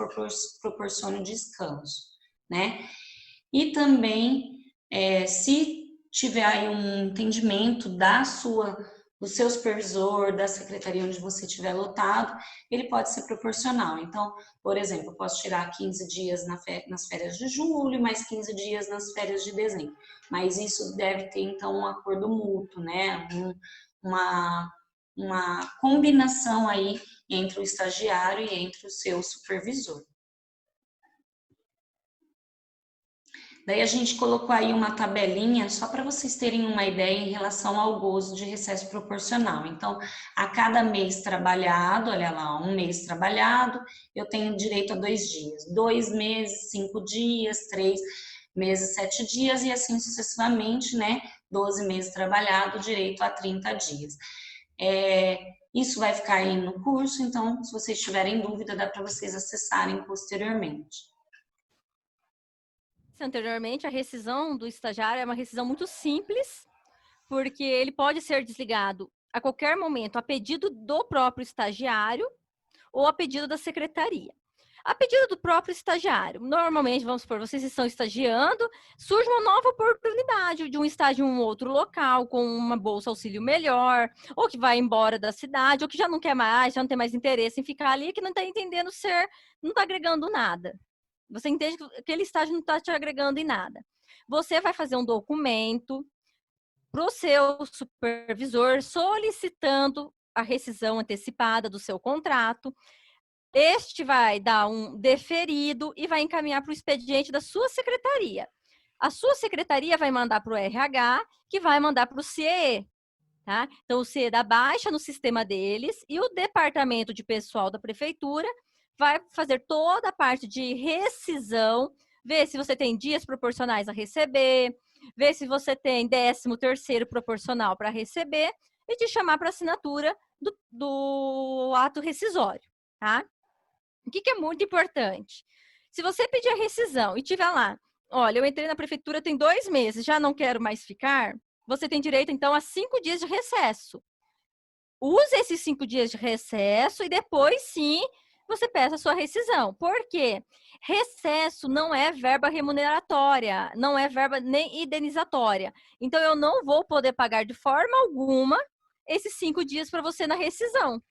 proporcione descanso, né? E também, se tiver aí um entendimento do seu supervisor, da secretaria onde você estiver lotado, ele pode ser proporcional. Então, por exemplo, eu posso tirar 15 dias nas férias de julho e mais 15 dias nas férias de dezembro. Mas isso deve ter, então, um acordo mútuo, né? Uma combinação aí entre o estagiário e entre o seu supervisor. Daí a gente colocou aí uma tabelinha só para vocês terem uma ideia em relação ao gozo de recesso proporcional. Então, a cada mês trabalhado, olha lá, 1 mês trabalhado, eu tenho direito a 2 dias. 2 meses, 5 dias, 3 meses, 7 dias e assim sucessivamente, né? 12 meses trabalhado, direito a 30 dias. Isso vai ficar aí no curso, então, se vocês tiverem dúvida, dá para vocês acessarem posteriormente. Anteriormente, a rescisão do estagiário é uma rescisão muito simples, porque ele pode ser desligado a qualquer momento, a pedido do próprio estagiário ou a pedido da secretaria. A pedido do próprio estagiário, normalmente, vamos supor, vocês estão estagiando, surge uma nova oportunidade de um estágio em um outro local, com uma bolsa auxílio melhor, ou que vai embora da cidade, ou que já não quer mais, já não tem mais interesse em ficar ali, que não está entendendo não está agregando nada. Você entende que aquele estágio não está te agregando em nada. Você vai fazer um documento para o seu supervisor solicitando a rescisão antecipada do seu contrato. Este vai dar um deferido e vai encaminhar para o expediente da sua secretaria. A sua secretaria vai mandar para o RH, que vai mandar para o CIE. Tá? Então, o CIE dá baixa no sistema deles e o departamento de pessoal da prefeitura vai fazer toda a parte de rescisão, ver se você tem dias proporcionais a receber, ver se você tem 13º proporcional para receber e te chamar para assinatura do ato rescisório, tá? O que é muito importante? Se você pedir a rescisão e tiver lá, olha, eu entrei na prefeitura tem 2 meses, já não quero mais ficar, você tem direito, então, a 5 dias de recesso. Use esses 5 dias de recesso e depois, sim, você peça a sua rescisão. Por quê? Recesso não é verba remuneratória, não é verba nem indenizatória. Então, eu não vou poder pagar de forma alguma esses 5 dias para você na rescisão.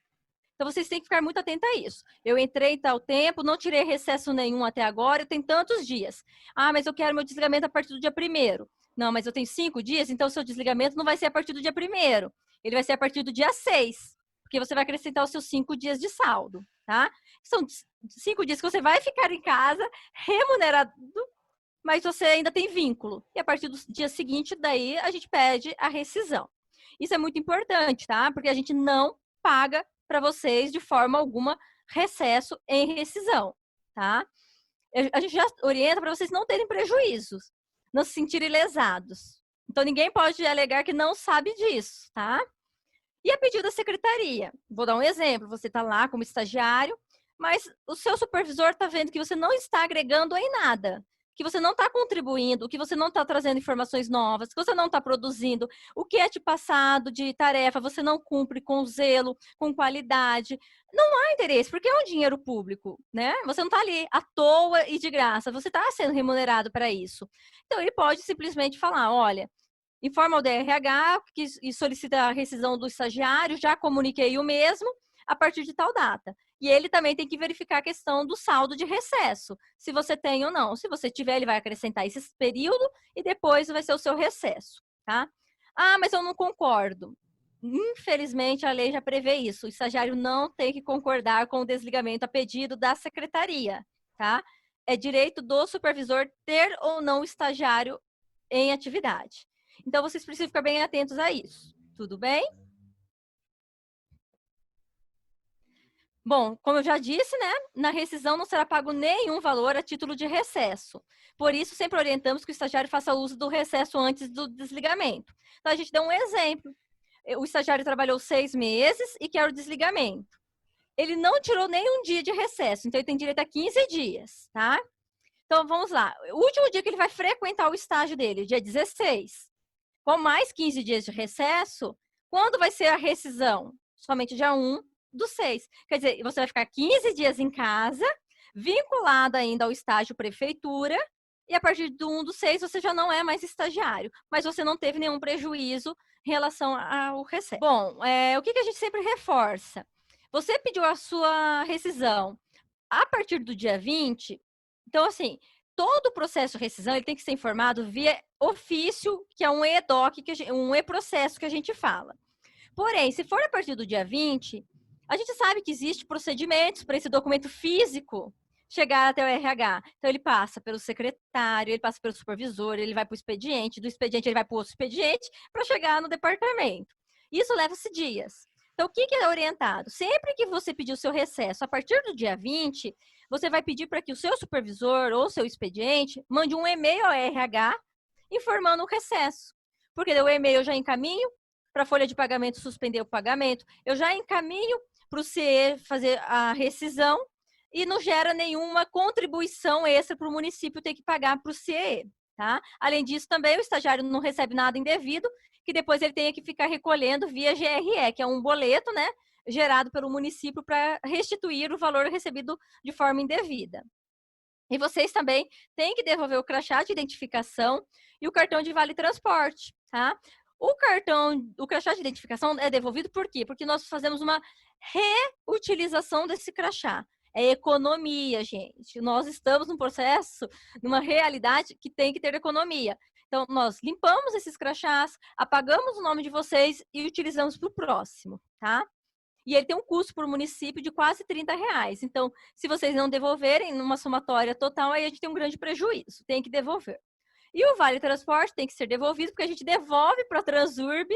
Então, vocês têm que ficar muito atentos a isso. Eu entrei tal tempo, não tirei recesso nenhum até agora, eu tenho tantos dias. Ah, mas eu quero meu desligamento a partir do dia 1º. Não, mas eu tenho 5 dias, então o seu desligamento não vai ser a partir do dia 1º. Ele vai ser a partir do dia 6, porque você vai acrescentar os seus 5 dias de saldo, tá? São 5 dias que você vai ficar em casa, remunerado, mas você ainda tem vínculo. E a partir do dia seguinte, daí, a gente pede a rescisão. Isso é muito importante, tá? Porque a gente não paga para vocês, de forma alguma, recesso em rescisão, tá? A gente já orienta para vocês não terem prejuízos, não se sentirem lesados. Então, ninguém pode alegar que não sabe disso, tá? E a pedido da secretaria. Vou dar um exemplo. Você está lá como estagiário, mas o seu supervisor está vendo que você não está agregando em nada, que você não está contribuindo, que você não está trazendo informações novas, que você não está produzindo, o que é te passado de tarefa, você não cumpre com zelo, com qualidade. Não há interesse, porque é um dinheiro público, né? Você não está ali à toa e de graça, você está sendo remunerado para isso. Então, ele pode simplesmente falar, olha, informa ao DRH e solicita a rescisão do estagiário, já comuniquei o mesmo, a partir de tal data. E ele também tem que verificar a questão do saldo de recesso, se você tem ou não. Se você tiver, ele vai acrescentar esse período e depois vai ser o seu recesso, tá? Ah, mas eu não concordo. Infelizmente, a lei já prevê isso. O estagiário não tem que concordar com o desligamento a pedido da secretaria, tá? É direito do supervisor ter ou não o estagiário em atividade. Então, vocês precisam ficar bem atentos a isso. Tudo bem? Bom, como eu já disse, né, na rescisão não será pago nenhum valor a título de recesso. Por isso, sempre orientamos que o estagiário faça uso do recesso antes do desligamento. Então, a gente dá um exemplo. O estagiário trabalhou 6 meses e quer o desligamento. Ele não tirou nenhum dia de recesso, então ele tem direito a 15 dias, tá? Então, vamos lá. O último dia que ele vai frequentar o estágio dele, dia 16. Com mais 15 dias de recesso, quando vai ser a rescisão? Somente dia 1/6. Quer dizer, você vai ficar 15 dias em casa, vinculado ainda ao estágio prefeitura, e a partir do 1/6 você já não é mais estagiário, mas você não teve nenhum prejuízo em relação ao recesso. Bom, o que a gente sempre reforça? Você pediu a sua rescisão a partir do dia 20, então assim, todo o processo de rescisão ele tem que ser informado via ofício, que é um e-doc, um e-processo que a gente fala. Porém, se for a partir do dia 20, a gente sabe que existem procedimentos para esse documento físico chegar até o RH. Então, ele passa pelo secretário, ele passa pelo supervisor, ele vai para o expediente, do expediente ele vai para o outro expediente para chegar no departamento. Isso leva-se dias. Então, o que é orientado? Sempre que você pedir o seu recesso a partir do dia 20, você vai pedir para que o seu supervisor ou seu expediente mande um e-mail ao RH informando o recesso. Porque o e-mail eu já encaminho para a folha de pagamento suspender o pagamento, eu já encaminho para o CE fazer a rescisão e não gera nenhuma contribuição extra para o município ter que pagar para o CE, tá? Além disso, também o estagiário não recebe nada indevido, que depois ele tenha que ficar recolhendo via GRE, que é um boleto, né, gerado pelo município para restituir o valor recebido de forma indevida. E vocês também têm que devolver o crachá de identificação e o cartão de vale transporte, tá? O crachá de identificação é devolvido por quê? Porque nós fazemos uma reutilização desse crachá. É economia, gente. Nós estamos num processo, numa realidade que tem que ter economia. Então, nós limpamos esses crachás, apagamos o nome de vocês e utilizamos para o próximo, tá? E ele tem um custo por município de quase R$30. Então, se vocês não devolverem numa somatória total, aí a gente tem um grande prejuízo. Tem que devolver. E o Vale Transporte tem que ser devolvido, porque a gente devolve para a Transurb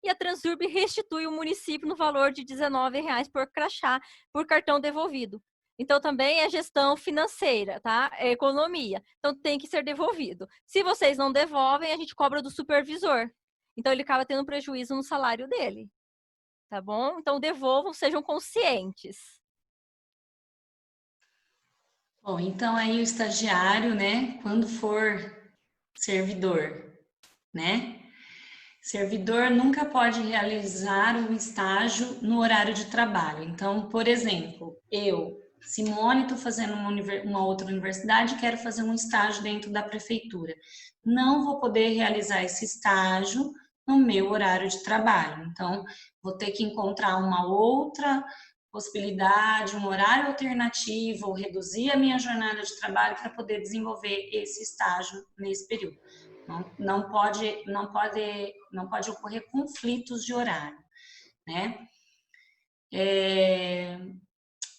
e a Transurb restitui o município no valor de R$19 por crachá, por cartão devolvido. Então, também é gestão financeira, tá? É economia. Então, tem que ser devolvido. Se vocês não devolvem, a gente cobra do supervisor. Então, ele acaba tendo um prejuízo no salário dele. Tá bom? Então, devolvam, sejam conscientes. Bom, então aí o estagiário, né, quando for servidor, né? Servidor nunca pode realizar um estágio no horário de trabalho. Então, por exemplo, eu, Simone, estou fazendo uma outra universidade e quero fazer um estágio dentro da prefeitura. Não vou poder realizar esse estágio no meu horário de trabalho. Então, vou ter que encontrar uma outra possibilidade, um horário alternativo, ou reduzir a minha jornada de trabalho para poder desenvolver esse estágio nesse período. Não pode ocorrer conflitos de horário, né?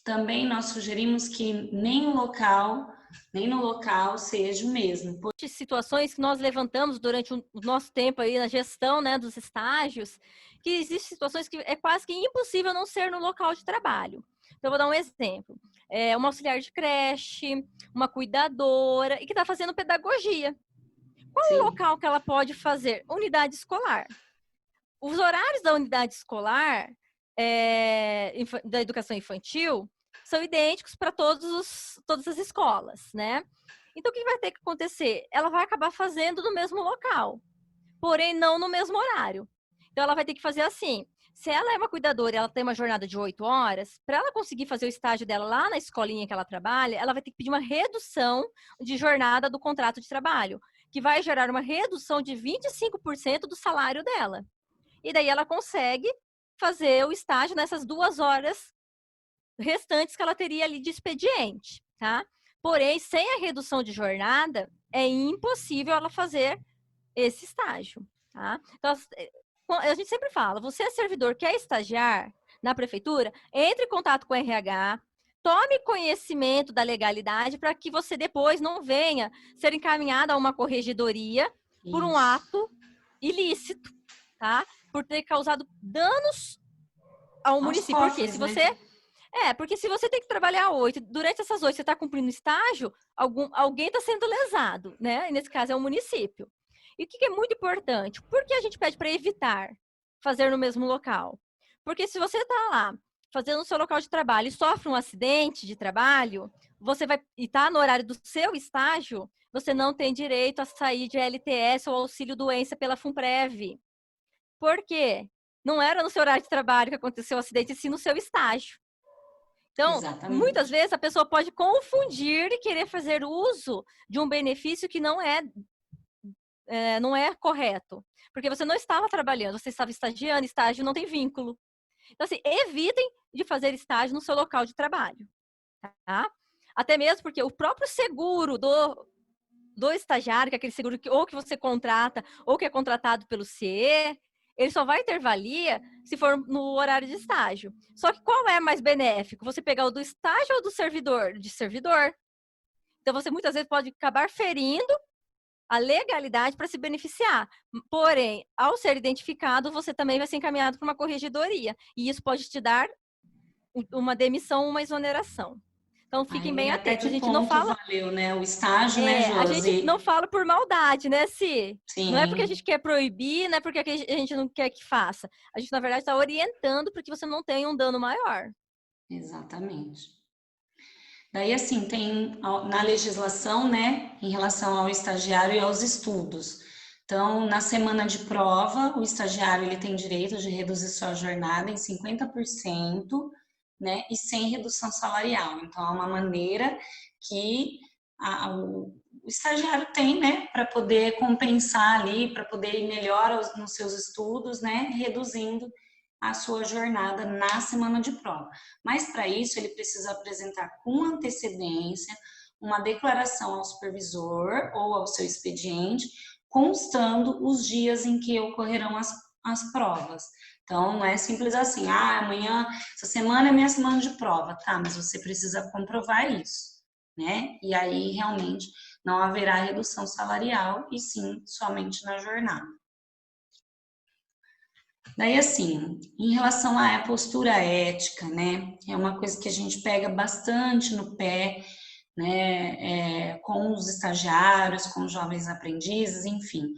Também nós sugerimos que nem no local seja o mesmo. Situações que nós levantamos durante o nosso tempo aí na gestão, né, dos estágios, que existem situações que é quase que impossível não ser no local de trabalho. Então, eu vou dar um exemplo. Uma auxiliar de creche, uma cuidadora, e que está fazendo pedagogia. Qual Sim. o local que ela pode fazer? Unidade escolar. Os horários da unidade escolar, da educação infantil, são idênticos para todas as escolas, né? Então, o que vai ter que acontecer? Ela vai acabar fazendo no mesmo local, porém não no mesmo horário. Então, ela vai ter que fazer assim. Se ela é uma cuidadora e ela tem uma jornada de 8 horas, para ela conseguir fazer o estágio dela lá na escolinha que ela trabalha, ela vai ter que pedir uma redução de jornada do contrato de trabalho, que vai gerar uma redução de 25% do salário dela. E daí ela consegue fazer o estágio nessas 2 horas restantes que ela teria ali de expediente, tá? Porém, sem a redução de jornada, é impossível ela fazer esse estágio, tá? Então, a gente sempre fala, você é servidor, quer estagiar na prefeitura, entre em contato com o RH, tome conhecimento da legalidade para que você depois não venha ser encaminhado a uma corregedoria por um Isso. ato ilícito, tá? Por ter causado danos ao Aos município. Porque cofres, se né? você porque se você tem que trabalhar 8, durante essas 8 você está cumprindo estágio, alguém está sendo lesado, né? E nesse caso é o município. E o que é muito importante? Por que a gente pede para evitar fazer no mesmo local? Porque se você está lá fazendo no seu local de trabalho e sofre um acidente de trabalho, você vai e está no horário do seu estágio, você não tem direito a sair de LTS ou auxílio doença pela FUNPREV. Por quê? Não era no seu horário de trabalho que aconteceu o acidente, e sim no seu estágio. Então, muitas Exatamente. vezes a pessoa pode confundir e querer fazer uso de um benefício que não é correto. Porque você não estava trabalhando, você estava estagiando, estágio não tem vínculo. Então, assim, evitem de fazer estágio no seu local de trabalho, tá? Até mesmo porque o próprio seguro do estagiário, que é aquele seguro ou que você contrata, ou que é contratado pelo CE, ele só vai ter valia se for no horário de estágio. Só que qual é mais benéfico? Você pegar o do estágio ou do servidor? De servidor. Então, você muitas vezes pode acabar ferindo a legalidade para se beneficiar. Porém, ao ser identificado, você também vai ser encaminhado para uma corregedoria. E isso pode te dar uma demissão, uma exoneração. Então, fiquem bem Aí até atentos. que ponto valeu, né? O estágio, né, A gente não Josi? fala por maldade, né, Si? Não é porque a gente Sim, quer proibir, não é porque a gente não quer que faça. A gente, na verdade, está orientando para que você não tenha um dano maior. exatamente. Daí, assim, tem na legislação, né, em relação ao estagiário e aos estudos. Então, na semana de prova, o estagiário ele tem direito de reduzir sua jornada em 50%, né, e sem redução salarial. Então, é uma maneira que o estagiário tem, né, para poder compensar ali, para poder ir melhor nos seus estudos, né, reduzindo a sua jornada na semana de prova. Mas para isso ele precisa apresentar com antecedência uma declaração ao supervisor ou ao seu expediente, constando os dias em que ocorrerão as provas. Então, não é simples assim, amanhã, essa semana é minha semana de prova, tá, mas você precisa comprovar isso, né? E aí, realmente, não haverá redução salarial, e sim, somente na jornada. Daí, assim, em relação à postura ética, né, é uma coisa que a gente pega bastante no pé, né, com os estagiários, com os jovens aprendizes, enfim.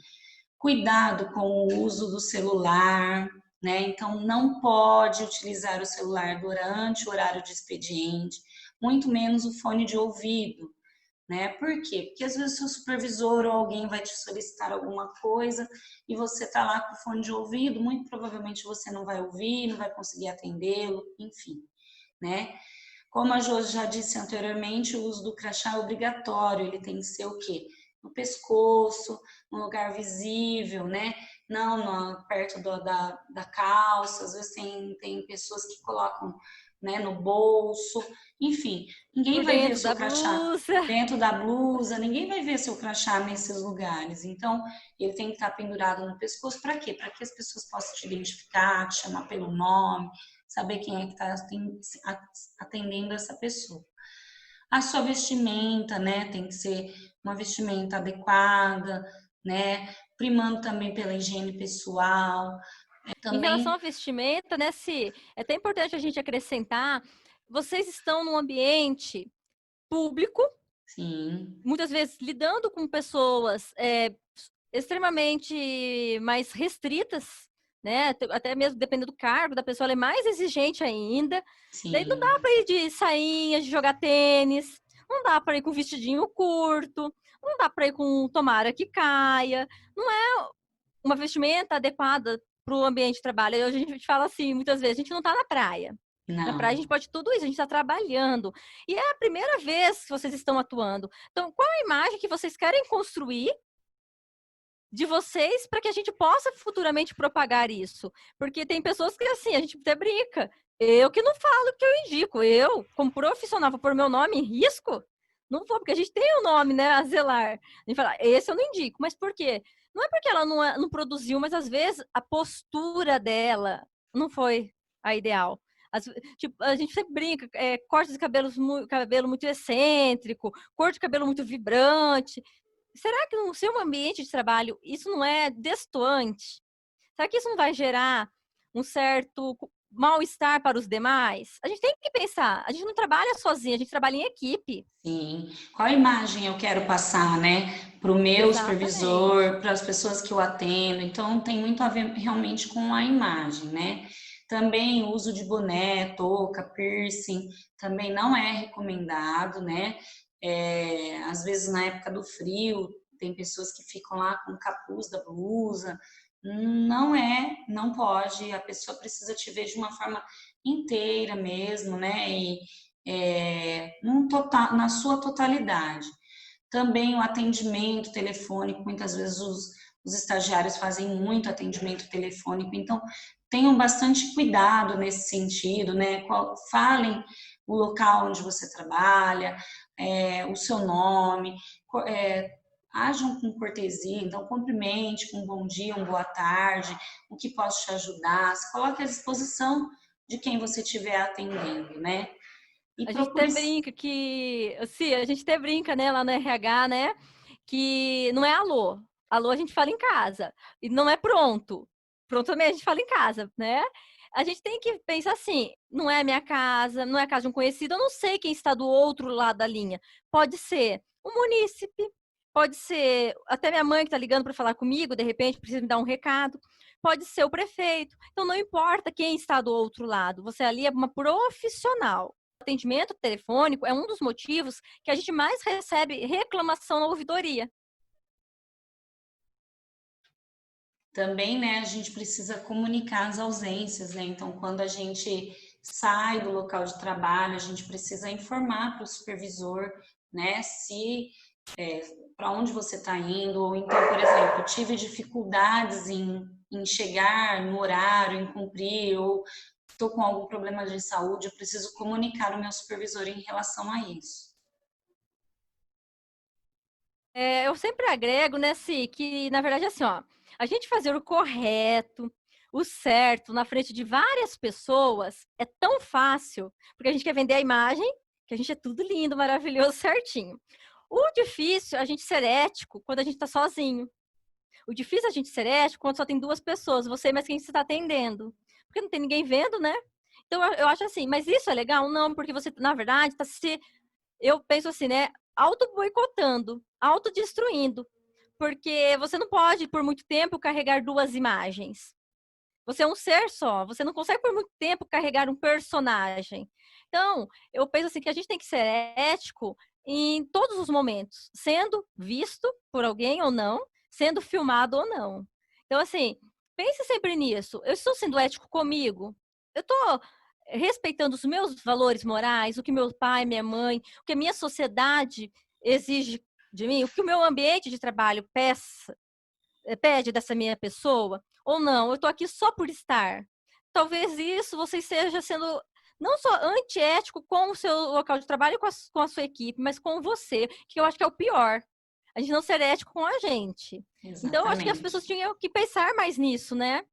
Cuidado com o uso do celular, né, então não pode utilizar o celular durante o horário de expediente, muito menos o fone de ouvido, né? Por quê? Porque às vezes o seu supervisor ou alguém vai te solicitar alguma coisa e você tá lá com o fone de ouvido, muito provavelmente você não vai ouvir, não vai conseguir atendê-lo, enfim, né? Como a Josi já disse anteriormente, o uso do crachá é obrigatório, ele tem que ser o quê? No pescoço, num lugar visível, né? Não perto da calça, às vezes tem pessoas que colocam, né, no bolso, enfim, ninguém Por vai ver o dentro seu da crachá blusa. dentro da blusa, ninguém vai ver seu crachá nesses lugares. Então, ele tem que estar pendurado no pescoço, para quê? Para que as pessoas possam te identificar, te chamar pelo nome, saber quem é que está atendendo essa pessoa. A sua vestimenta, né, tem que ser uma vestimenta adequada, né, primando também pela higiene pessoal. Em relação Também, à vestimenta, né, Si? É até importante a gente acrescentar, vocês estão num ambiente público, sim, muitas vezes lidando com pessoas extremamente mais restritas, né? Até mesmo dependendo do cargo da pessoa, ela é mais exigente ainda. Daí não dá sim, para ir de sainha, de jogar tênis, não dá para ir com vestidinho curto, não dá para ir com tomara que caia. Não é uma vestimenta adequada para o ambiente de trabalho. Aí a gente fala assim, muitas vezes, a gente não está na praia. Na praia a não. gente pode tudo isso, a gente está trabalhando. E é a primeira vez que vocês estão atuando. Então, qual a imagem que vocês querem construir de vocês para que a gente possa futuramente propagar isso? Porque tem pessoas que, assim, a gente até brinca. Eu que não falo que eu indico. Eu, como profissional, vou pôr meu nome em risco? Não vou, porque a gente tem o nome, né, a zelar. A gente fala, esse eu não indico. Mas por quê? Não é porque ela não produziu, mas às vezes a postura dela não foi a ideal. Tipo, a gente sempre brinca, corte de cabelo muito excêntrico, cor de cabelo muito vibrante. Será que no seu ambiente de trabalho isso não é destoante? Será que isso não vai gerar um certo mal-estar para os demais? A gente tem que pensar, a gente não trabalha sozinha, a gente trabalha em equipe. Sim. Qual imagem eu quero passar, né, para o meu Exatamente. supervisor, para as pessoas que eu atendo? Então, tem muito a ver realmente com a imagem, né? Também o uso de boné, touca, piercing, também não é recomendado, né? Às vezes, na época do frio, tem pessoas que ficam lá com o capuz da blusa. Não pode. A pessoa precisa te ver de uma forma inteira mesmo, né? Na sua totalidade. Também o atendimento telefônico, muitas vezes os estagiários fazem muito atendimento telefônico, então tenham bastante cuidado nesse sentido, né? Falem o local onde você trabalha, o seu nome, é, ajam com cortesia, então cumprimente com um bom dia, uma boa tarde, o que posso te ajudar, se coloque à disposição de quem você estiver atendendo, né? E A gente até procure. brinca que, sim, a gente até brinca, né, lá no RH, né, que não é alô. Alô a gente fala em casa. E não é pronto. Pronto também a gente fala em casa, né? A gente tem que pensar assim, não é minha casa, não é a casa de um conhecido, eu não sei quem está do outro lado da linha. Pode ser um munícipe, pode ser até minha mãe que está ligando para falar comigo, de repente precisa me dar um recado, pode ser o prefeito. Então não importa quem está do outro lado, você ali é uma profissional. Atendimento telefônico é um dos motivos que a gente mais recebe reclamação na ouvidoria. Também, né, a gente precisa comunicar as ausências, né? Então, quando a gente sai do local de trabalho, a gente precisa informar para o supervisor, né, se para onde você está indo, ou então, por exemplo, tive dificuldades em chegar no horário, em cumprir, ou estou com algum problema de saúde, eu preciso comunicar o meu supervisor em relação a isso. Eu sempre agrego, né, Si, que na verdade assim, ó, a gente fazer o correto, o certo na frente de várias pessoas é tão fácil, porque a gente quer vender a imagem, que a gente é tudo lindo, maravilhoso, certinho. O difícil é a gente ser ético quando a gente está sozinho. O difícil é a gente ser ético quando só tem duas pessoas, você e mais quem você está atendendo. Porque não tem ninguém vendo, né? Então eu acho assim, mas isso é legal? Não, porque você, na verdade, está se. Eu penso assim, né? Auto-boicotando, autodestruindo. Porque você não pode, por muito tempo, carregar duas imagens. Você é um ser só, você não consegue por muito tempo carregar um personagem. Então, eu penso assim que a gente tem que ser ético em todos os momentos, sendo visto por alguém ou não, sendo filmado ou não. Então, assim, pense sempre nisso. Eu estou sendo ético comigo? Eu estou respeitando os meus valores morais, o que meu pai, minha mãe, o que a minha sociedade exige de mim, o que o meu ambiente de trabalho pede dessa minha pessoa? Ou não, eu estou aqui só por estar. Talvez isso você esteja sendo não só antiético com o seu local de trabalho, com a sua equipe, mas com você, que eu acho que é o pior. A gente não ser ético com a gente. Então, eu acho que as Exatamente. pessoas tinham que pensar mais nisso, né?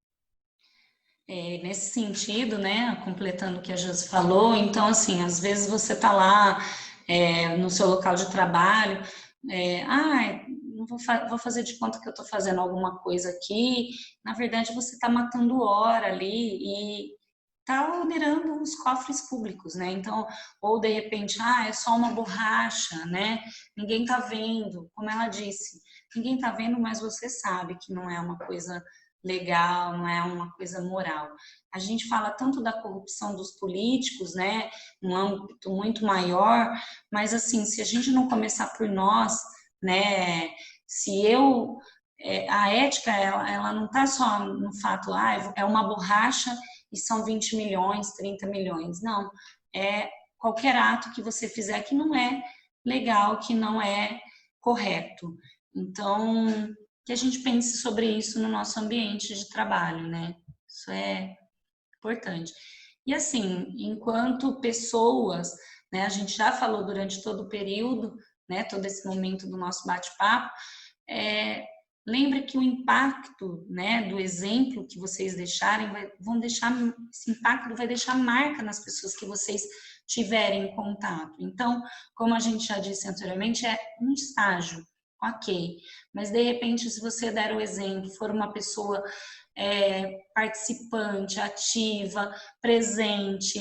Nesse sentido, né, completando o que a Josi falou, então, assim, às vezes você está lá no seu local de trabalho, não vou fazer de conta que eu estou fazendo alguma coisa aqui, na verdade você está matando hora ali e está onerando os cofres públicos, né? Então, ou de repente, é só uma borracha, né? Ninguém está vendo, como ela disse, ninguém está vendo, mas você sabe que não é uma coisa legal, não é uma coisa moral. A gente fala tanto da corrupção dos políticos, né, num âmbito muito maior, mas assim, se a gente não começar por nós, né, se eu a ética ela não está só no fato, é uma borracha e são 20 milhões, 30 milhões. Não, é qualquer ato que você fizer que não é legal, que não é correto. Então, que a gente pense sobre isso no nosso ambiente de trabalho, né? Isso é importante. E assim, enquanto pessoas, né, a gente já falou durante todo o período, né, todo esse momento do nosso bate-papo, lembre que o impacto, né, do exemplo que vocês deixarem, esse impacto vai deixar marca nas pessoas que vocês tiverem contato. Então, como a gente já disse anteriormente, é um estágio, ok. Mas de repente, se você der o exemplo, for uma pessoa participante, ativa, presente,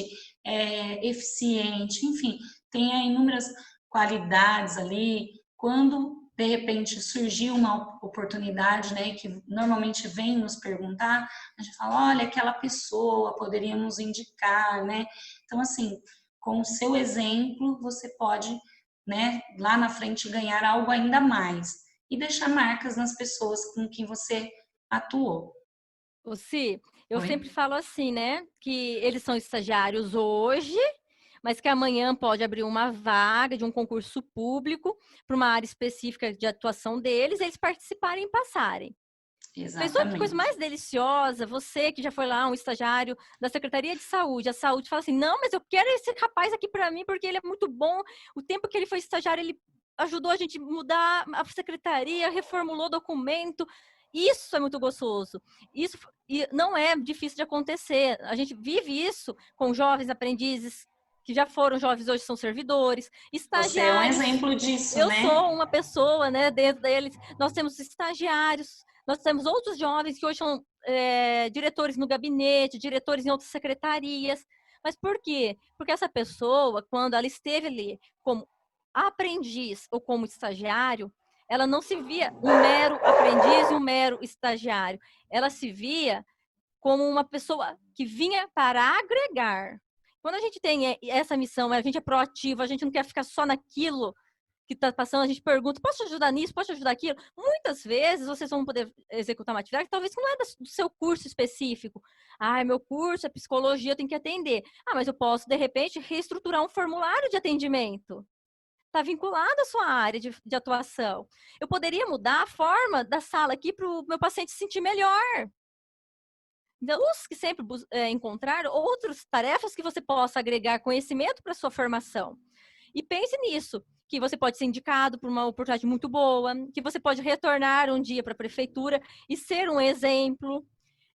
eficiente, enfim, tenha inúmeras qualidades ali. Quando de repente surgiu uma oportunidade, né, que normalmente vem nos perguntar, a gente fala, olha, aquela pessoa, poderíamos indicar, né? Então, assim, com o seu exemplo, você pode, né, lá na frente ganhar algo ainda mais e deixar marcas nas pessoas com quem você atuou. Si, eu Oi? sempre falo assim, né, que eles são estagiários hoje, mas que amanhã pode abrir uma vaga de um concurso público para uma área específica de atuação deles, eles participarem e passarem. Pensou que coisa Exatamente. mais deliciosa? Você que já foi lá, um estagiário da Secretaria de Saúde, a saúde fala assim: não, mas eu quero esse rapaz aqui para mim porque ele é muito bom. O tempo que ele foi estagiário, ele ajudou a gente mudar a secretaria, reformulou documento. Isso é muito gostoso. Isso não é difícil de acontecer. A gente vive isso com jovens aprendizes que já foram jovens, hoje são servidores, Você é um estagiários. exemplo disso, Eu né? sou uma pessoa, né, dentro deles. Nós temos estagiários, nós temos outros jovens que hoje são diretores no gabinete, diretores em outras secretarias. Mas por quê? Porque essa pessoa, quando ela esteve ali como aprendiz ou como estagiário, ela não se via um mero aprendiz e um mero estagiário. Ela se via como uma pessoa que vinha para agregar. Quando a gente tem essa missão, a gente é proativo, a gente não quer ficar só naquilo que está passando, a gente pergunta, posso te ajudar nisso, posso te ajudar aquilo? Muitas vezes vocês vão poder executar uma atividade que talvez não é do seu curso específico. Ah, meu curso é psicologia, eu tenho que atender. Ah, mas eu posso, de repente, reestruturar um formulário de atendimento. Está vinculado à sua área de atuação. Eu poderia mudar a forma da sala aqui para o meu paciente se sentir melhor. Então, busque sempre encontrar outras tarefas que você possa agregar conhecimento para sua formação. E pense nisso, que você pode ser indicado por uma oportunidade muito boa, que você pode retornar um dia para a prefeitura e ser um exemplo.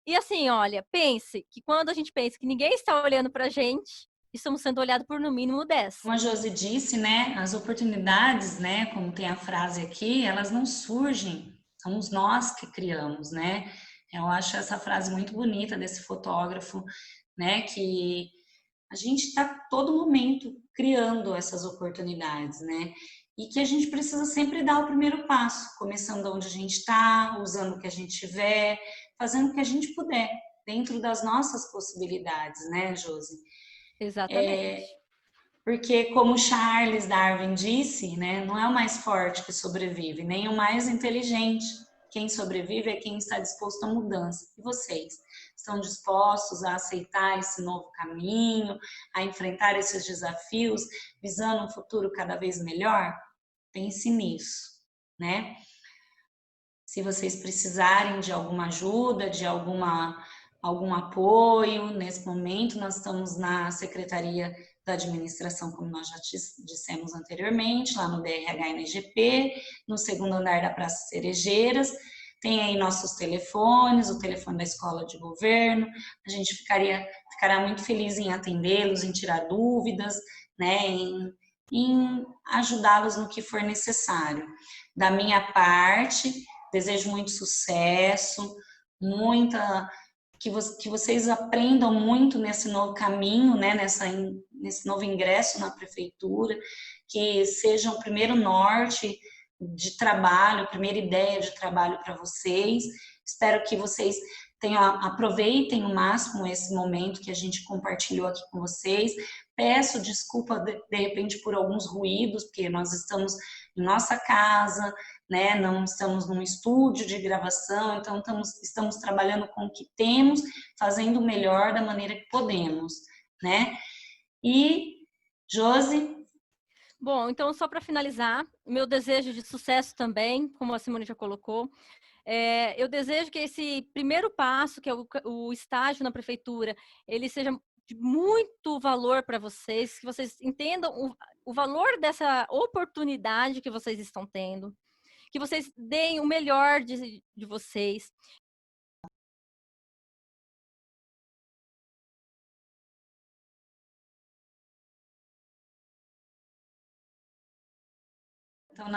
E assim, olha, pense que quando a gente pensa que ninguém está olhando para a gente, estamos sendo olhados por no mínimo 10. Como a Josi disse, né, as oportunidades, né, como tem a frase aqui, elas não surgem, somos nós que criamos, né? Eu acho essa frase muito bonita desse fotógrafo, né, que a gente está todo momento criando essas oportunidades, né? E que a gente precisa sempre dar o primeiro passo, começando onde a gente está, usando o que a gente tiver, fazendo o que a gente puder, dentro das nossas possibilidades, né, Josi? Exatamente. Porque, como Charles Darwin disse, né, não é o mais forte que sobrevive, nem o mais inteligente. Quem sobrevive é quem está disposto à mudança. E vocês? Estão dispostos a aceitar esse novo caminho, a enfrentar esses desafios, visando um futuro cada vez melhor? Pense nisso, né? Se vocês precisarem de alguma ajuda, de algum apoio, nesse momento nós estamos na Secretaria da Administração, como nós já dissemos anteriormente, lá no DRH e na IGP, no segundo andar da Praça Cerejeiras. Tem aí nossos telefones, o telefone da Escola de Governo. A gente ficará muito feliz em atendê-los, em tirar dúvidas, né, em ajudá-los no que for necessário. Da minha parte, desejo muito sucesso, muita que vocês aprendam muito nesse novo caminho, né, nesse novo ingresso na prefeitura, que seja o primeiro norte de trabalho, a primeira ideia de trabalho para vocês. Espero que vocês aproveitem o máximo esse momento que a gente compartilhou aqui com vocês. Peço desculpa, de repente, por alguns ruídos, porque nós estamos em nossa casa, né? Não estamos num estúdio de gravação, então estamos trabalhando com o que temos, fazendo o melhor da maneira que podemos, né? E, Josi? Bom, então só para finalizar, meu desejo de sucesso também, como a Simone já colocou, eu desejo que esse primeiro passo, que é o estágio na prefeitura, ele seja de muito valor para vocês, que vocês entendam o valor dessa oportunidade que vocês estão tendo, que vocês deem o melhor de vocês. Então,